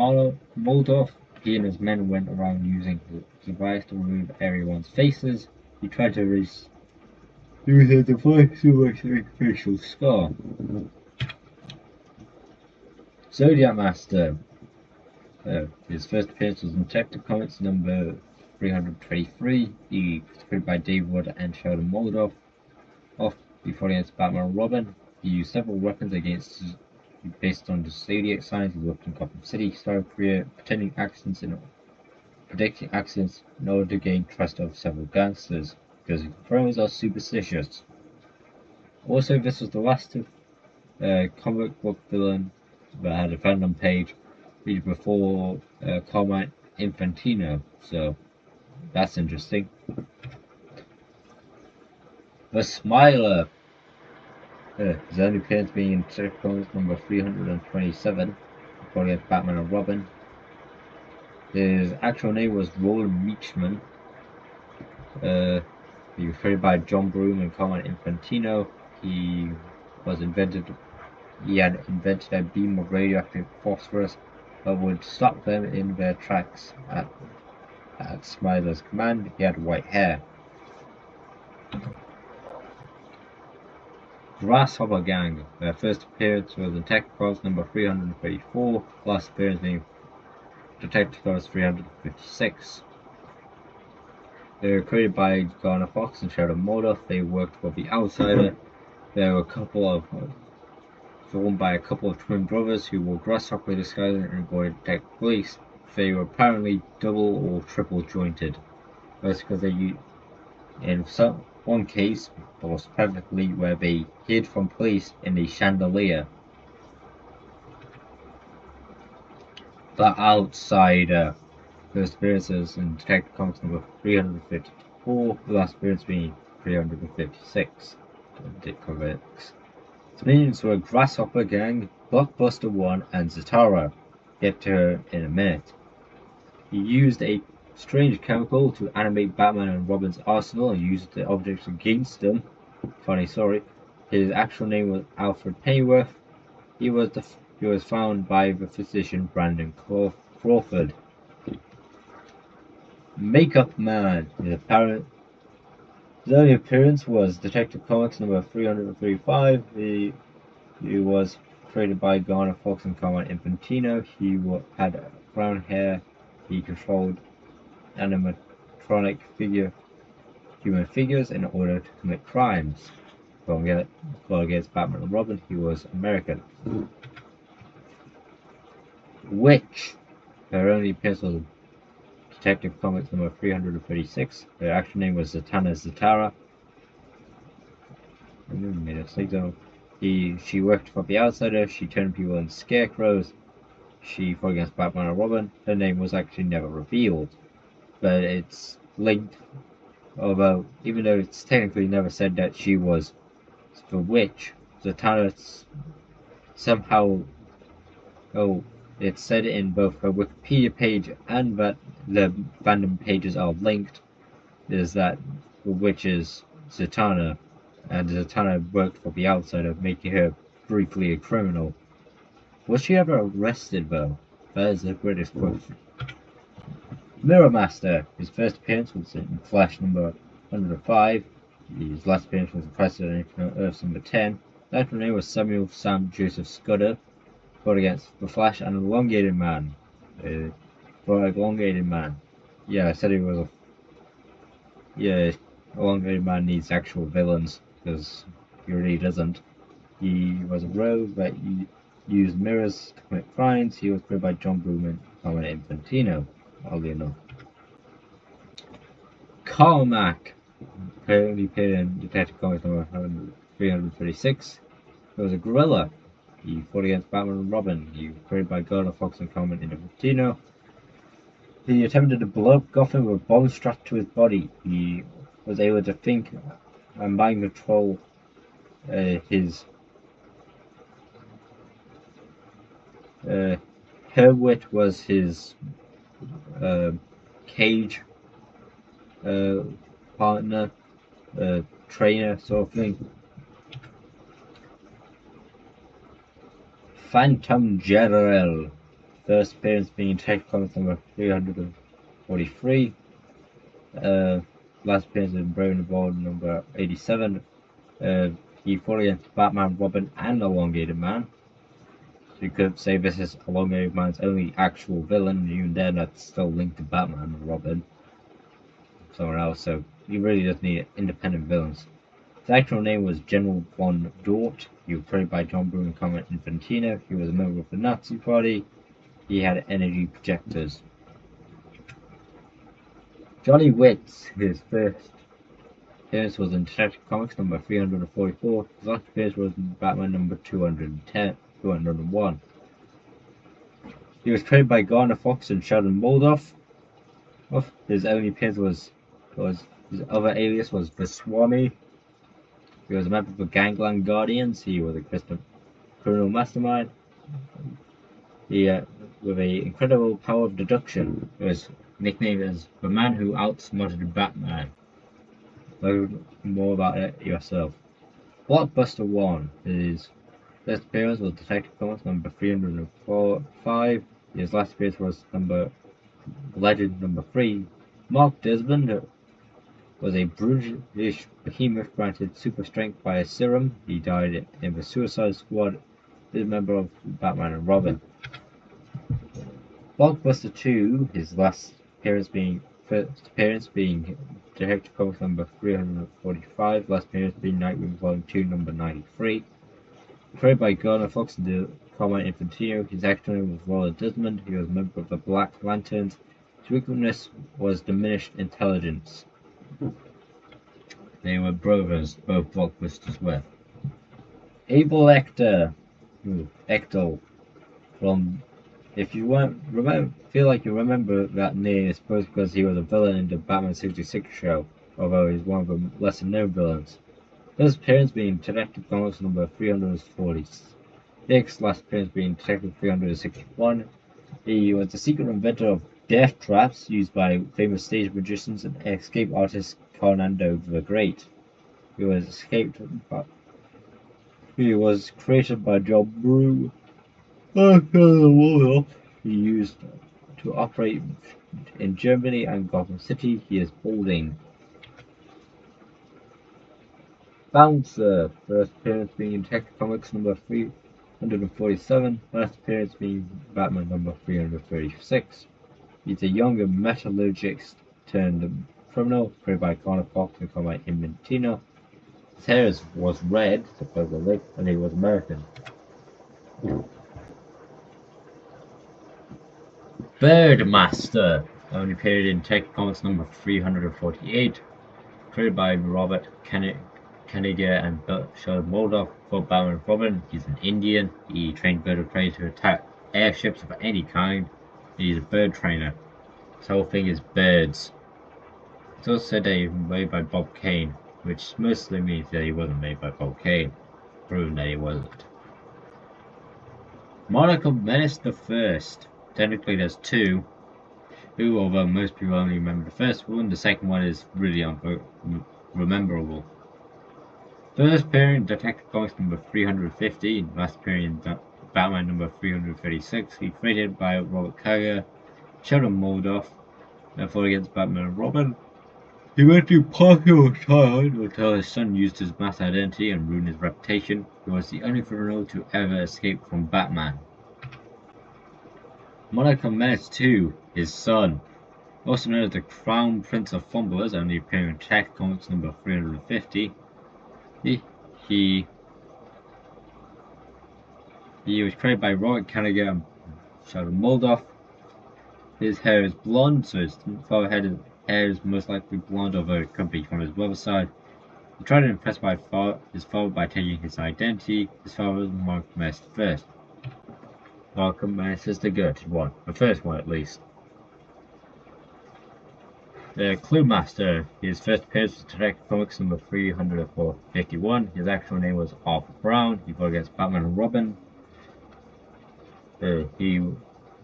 Moldoff. He and his men went around using his device to remove everyone's faces. He tried to use a device to make a facial scar. Zodiac Master. His first appearance was in Detective Comics number 323. He was created by Dave Wood and Sheldon Moldoff. Before against Batman and Robin. He used several weapons based on the Zodiac signs. He worked in Gotham City, started a career predicting accidents in order to gain trust of several gangsters, because criminals are superstitious. Also, this was the last comic book villain that had a fandom page before Carmine Infantino, so that's interesting. The Smiler. His only appearance being in Detective Comics number 327, fought against Batman and Robin. His actual name was Roland Meachman. He was created by John Broome and Carmine Infantino. He had invented a beam of radioactive phosphorus that would stop them in their tracks at Smiler's command. He had white hair. Grasshopper Gang. Their first appearance was in Detective Comics number 334. Last appearance being Detective Comics 356. They were created by Garner Fox and Sheldon Moldoff. They worked for The Outsider. There were formed by a couple of twin brothers who wore grasshopper disguises and avoided detective police. They were apparently double or triple jointed. That's because in one case, most perfectly, where they hid from police in the chandelier. The Outsider. First appearances in Detective Comics number 354, the last appearance being 356. Comics. Its minions were Grasshopper Gang, Blockbuster One, and Zatara. Get to her in a minute. He used a strange chemical to animate Batman and Robin's arsenal and used the objects against them. Funny story. His actual name was Alfred Pennyworth. He was found by the physician Brandon Crawford. Makeup Man. His only appearance was Detective Comics number 335. He was created by Garner Fox and Carmine Infantino. He had brown hair. He controlled animatronic human figures in order to commit crimes. Fought against Batman and Robin. He was American. Witch. Her only appearance was Detective Comics number 336. Her actual name was Zatanna Zatara. She worked for The Outsider. She turned people into scarecrows. She fought against Batman and Robin. Her name was actually never revealed, but it's linked. Although, even though it's technically never said that she was the witch, Zatanna somehow it's said in both her Wikipedia page and that the fandom pages are linked, is that the witch is Zatanna, and Zatanna worked for the Outsider, making her briefly a criminal. Was she ever arrested though? That is the greatest question. Mirror Master, his first appearance was in Flash number 105. His last appearance was in President of Earth number 10. The actual name was Samuel Sam Joseph Scudder. Fought against the Flash and Elongated Man. Elongated Man. Yeah, I said he was a... Yeah, Elongated Man needs actual villains, because he really doesn't. He was a rogue that used mirrors to commit crimes. He was played by John Boorman and Carmine Infantino, oddly enough. Carmack apparently appeared in Detective Comics number 336. He was a gorilla. He fought against Batman and Robin. He was created by Gardner Fox and Carmine Infantino. He attempted to blow up Gotham with a bomb strapped to his body. He was able to think and mind control his Herwit was his cage partner, trainer sort of thing. Phantom General, first appearance being in Detective Comics number 343. Last appearance in Brave and Bold number 87. He fought against Batman, Robin, and Elongated Man. So you could say this is Elongated Man's only actual villain, even then that's still linked to Batman and Robin. Someone else, so you really just need independent villains. His actual name was General von Dort. He was played by John Boorman and Carmine Infantino. He was a member of the Nazi Party. He had energy projectors. Johnny Witz, his first appearance was in Detective Comics number 344. His last appearance was in Batman number 201. He was played by Gardner Fox and Sheldon Moldoff. His only appearance was his other alias was the Swami. He was a member of the Gangland Guardians. He was a criminal mastermind. He, with an incredible power of deduction, was nicknamed as the man who outsmarted Batman. Learn more about it yourself. Blockbuster 1. His first appearance was Detective Comics number 305. His last appearance was Legend number 3. Mark Desmond was a brutish behemoth granted super strength by a serum. He died in the Suicide Squad. He was a member of Batman and Robin. Blockbuster 2, his first appearance being Detective Comics number 345, last appearance being Nightwing Volume 2, number 93. Created by Gardner Fox and Carmine Infantino, his actual name was Roland Desmond. He was a member of the Black Lanterns. His weakness was diminished intelligence. They were brothers, both blockbusters were. Abel Ector, Ecto, from, if you feel like you remember that name, it's supposed because he was a villain in the Batman 66 show, although he's one of the lesser known villains. His appearance being Detective Comics number 346, last appearance being Detective 361. He was the secret inventor of death traps used by famous stage magicians and escape artist Carnando the Great. He was created by John Brew. He used to operate in Germany and Gotham City. He is balding. Bouncer, first appearance being in Detective Comics number 347, last appearance being Batman number 336. He's a younger metallurgist turned criminal, created by Gardner Fox and Carmine Infantino. His hair was red, supposedly, and he was American. Birdmaster only appeared in Detective Comics number 348, created by Robert Kennedy and Sheldon Moldoff for Batman and Robin. He's an Indian. He trained bird of prey to attack airships of any kind. He's a bird trainer. His whole thing is birds. It's also said that he was made by Bob Kane, which mostly means that he wasn't made by Bob Kane, proving that he wasn't. Monarch of Menace the First. Technically there's two, although most people only remember the first one. The second one is really rememberable. First appearing in Detective Comics number 350, last appearing in Batman number 336. He created by Robert Kaga, Sheldon Moldoff, and fought against Batman and Robin. He went through partial childhood until his son used his mask identity and ruined his reputation. He was the only criminal to ever escape from Batman. Monarch of Menace 2, his son, also known as the Crown Prince of Fumblers, only appearing in Detective Comics number 350. He was created by Robert Kanigher and Sheldon Moldoff. His hair is blonde, so his father's hair is most likely blonde, although it could be from his mother's side. He tried to impress his father by taking his identity. His father was Monarch of Menace first. Monarch of Menace is the good one, the first one at least. The Clue Master, his first appearance was Detective Comics number 351. His actual name was Arthur Brown. He fought against Batman and Robin. He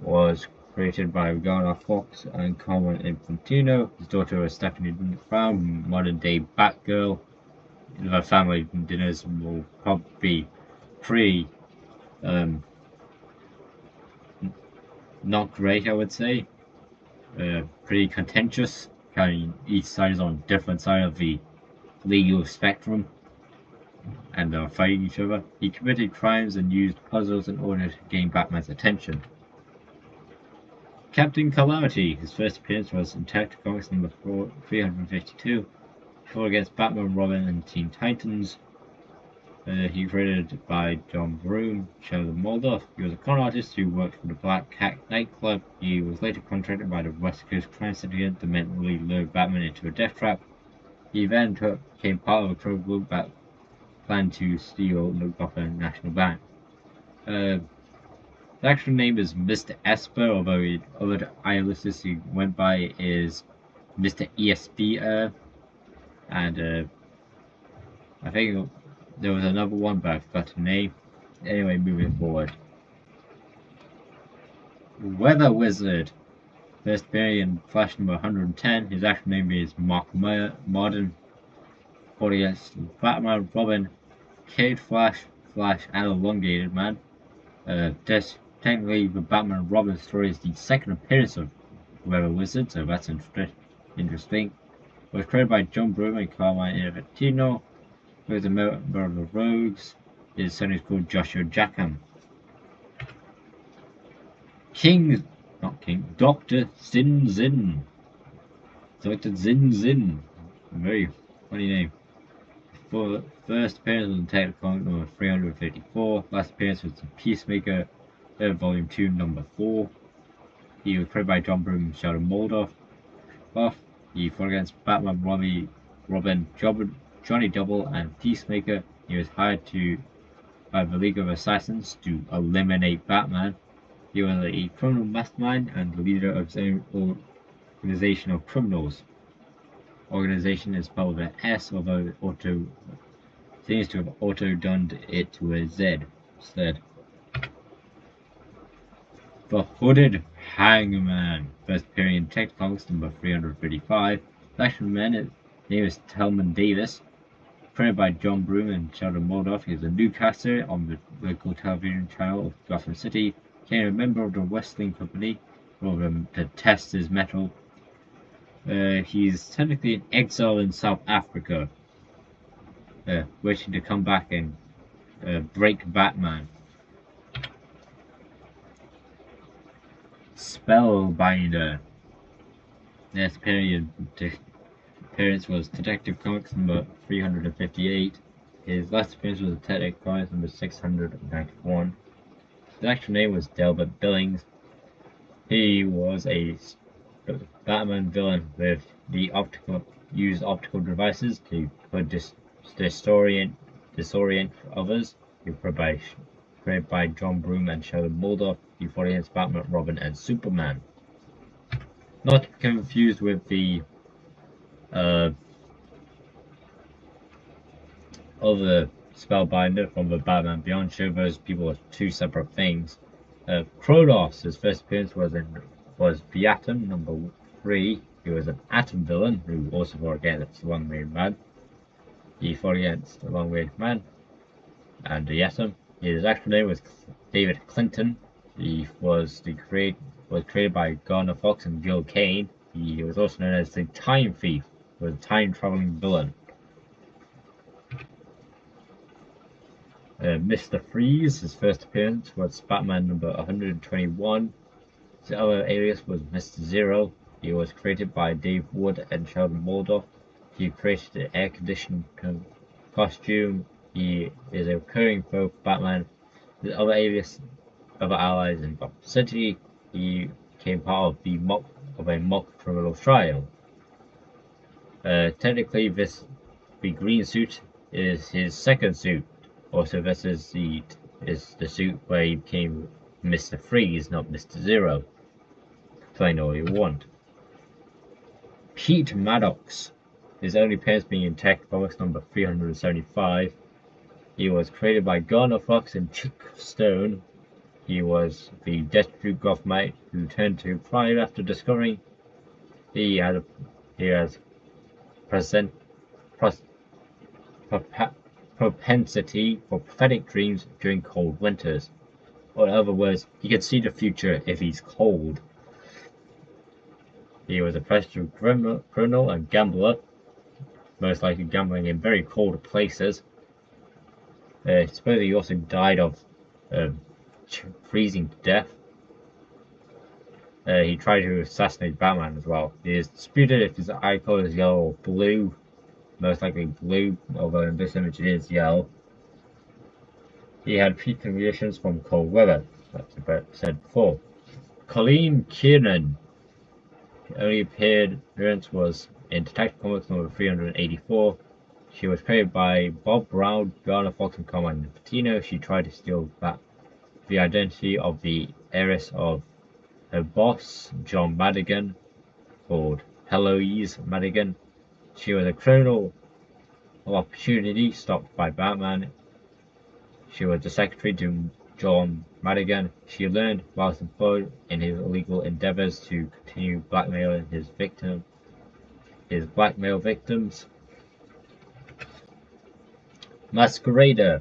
was created by Garner Fox and Carmen Infantino. His daughter was Stephanie Brown, modern day Batgirl. The family dinners will probably be pretty not great, I would say. Pretty contentious. Each side is on different side of the legal spectrum, and they're fighting each other. He committed crimes and used puzzles in order to gain Batman's attention. Captain Calamity, his first appearance was in Detective Comics number 352. He fought against Batman, Robin, and Teen Titans. He created by John Broome, Sheldon Moldoff. He was a con artist who worked for the Black Cat nightclub. He was later contracted by the West Coast crime syndicate to mentally lure Batman into a death trap. He then became part of a criminal group that planned to steal the Gotham National Bank. The actual name is Mr. Esper, although the other aliases he went by is Mr. ESP, and I think there was another one, but I forgot the name. Anyway, moving forward. Weather Wizard. First appearing in Flash number 110. His actual name is Mark Marden. Fought against Batman, Robin, Kid Flash, and Elongated Man. Technically, the Batman and Robin story is the second appearance of Weather Wizard, so that's interesting. It was created by John Broome and Carmine Infantino. He was a member of the Rogues. His son is called Joshua Jackham. Dr. Zin Zin. Dr. Zin Zin. A very funny name. For first appearance was in Detective Comics number 354. Last appearance was in Peacemaker, volume 2, number 4. He was created by John Broome and Sheldon Moldoff. He fought against Batman, Robin, Johnny Double, and Peacemaker. He was hired by the League of Assassins to eliminate Batman. He was a criminal mastermind and the leader of his own organization of criminals. Organization is spelled with an S, although it seems to have auto-done it to a Z instead. The Hooded Hangman, first appearing in Detective Comics number 335. The actual name is Telman Davis. Created by John Broome and Sheldon Moldoff. He is a newscaster on the local television channel of Gotham City. He became a member of the Wrestling Company to test his metal. He's technically in exile in South Africa, wishing to come back and break Batman. Spellbinder. Next appearance was Detective Comics number 358. His last appearance was Detective Comics number 691. His actual name was Delbert Billings. He was a Batman villain with the used optical devices to disorient others. He was created by John Broome and Sheldon Moldoff. He fought against Batman, Robin, and Superman. Not to be confused with the other Spellbinder from the Batman Beyond show. Those people are two separate things. Kronos, his first appearance was Viatom number 3. He was an Atom villain who also fought against Long Range Man. He fought against the Long Range Man and the Atom. His actual name was David Clinton. He was created by Garner Fox and Gil Kane. He was also known as the Time Thief, who was a time-traveling villain. Mr. Freeze, his first appearance was Batman number 121. His other alias was Mr. Zero. He was created by Dave Wood and Sheldon Waldorf. He created an air-conditioned costume. He is a recurring foe for Batman. His other allies in Gotham City. He became part of a mock criminal trial. Technically, the green suit is his second suit. Also, this is the suit where he became Mr. Freeze, not Mr. Zero. Plain all you want. Pete Maddox. His only appearance being in Tech Comics number 375. He was created by Garner Fox and Chick Stone. He was the destitute Gothmite who turned to crime after discovering he has propensity for prophetic dreams during cold winters. Or in other words, he can see the future if he's cold. He was a professional criminal and gambler, most likely gambling in very cold places. Supposedly he also died of freezing to death. He tried to assassinate Batman as well. It is disputed if his eye color is yellow or blue. Most likely blue, although in this image it is yellow. He had peak conditions from cold weather, that's about said before. Colleen Kiernan. The only appearance was in Detective Comics number 384. She was created by Bob Brown, Garner Fox, and Carmine Patino. She tried to steal back the identity of the heiress of her boss, John Madigan, called Heloise Madigan. She was a criminal of opportunity stopped by Batman. She was the secretary to John Madigan. She learned whilst employed in his illegal endeavors to continue blackmailing his blackmail victims. Masquerader.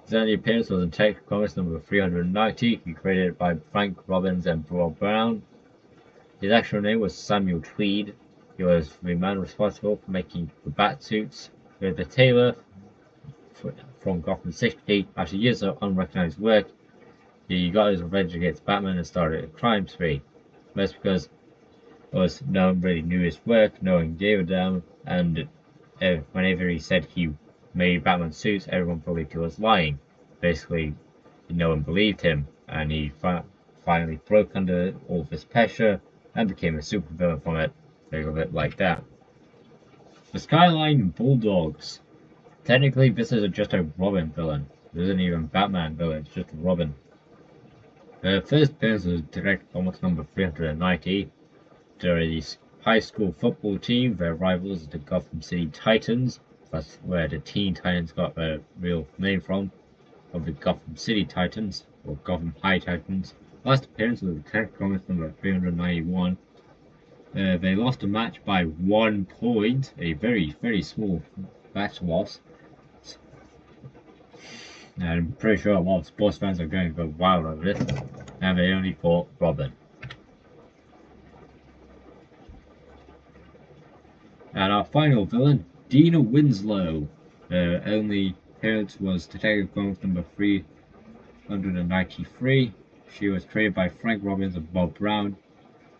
His only appearance was in Detective Comics number 390. He created by Frank Robbins and Bob Brown. His actual name was Samuel Tweed. He was the man responsible for making the bat suits. He was the tailor from Gotham City. After years of unrecognized work, he got his revenge against Batman and started a crime spree. That's because no one really knew his work, no one gave a damn, and whenever he said he made Batman suits, everyone believed he was lying. Basically, no one believed him, and he finally broke under all this pressure and became a supervillain from it. Think of it like that. The Skyline Bulldogs. Technically, this is just a Robin villain. It isn't even Batman villain, it's just Robin. The first appearance was Detective Comics number 390. They're the high school football team. Their rivals are the Gotham City Titans. That's where the Teen Titans got their real name from, of the Gotham City Titans, or Gotham High Titans. Last appearance was Detective Comics number 391. They lost a match by 1 point, a very, very small match loss. And I'm pretty sure a lot of sports fans are going to go wild over this, and they only fought Robin. And our final villain, Dina Winslow. Her only appearance was Detective Comics number 393. She was created by Frank Robbins and Bob Brown.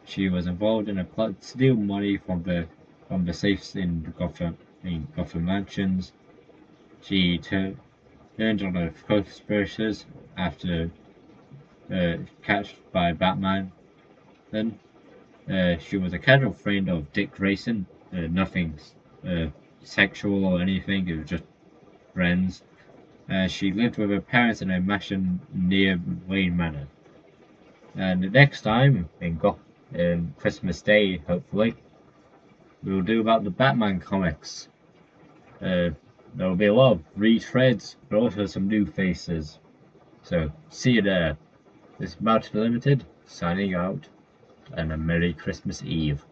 She was involved in a plot to steal money from the safes in Gotham mansions. She turned on the co-conspirators after catched by Batman. Then she was a casual friend of Dick Grayson. Nothing sexual or anything. It was just friends. She lived with her parents in a mansion near Wayne Manor. And next time in Christmas Day, hopefully, we'll do about the Batman comics. There will be a lot of retreads, but also some new faces. So, see you there. This is Martin Limited, signing out, and a Merry Christmas Eve.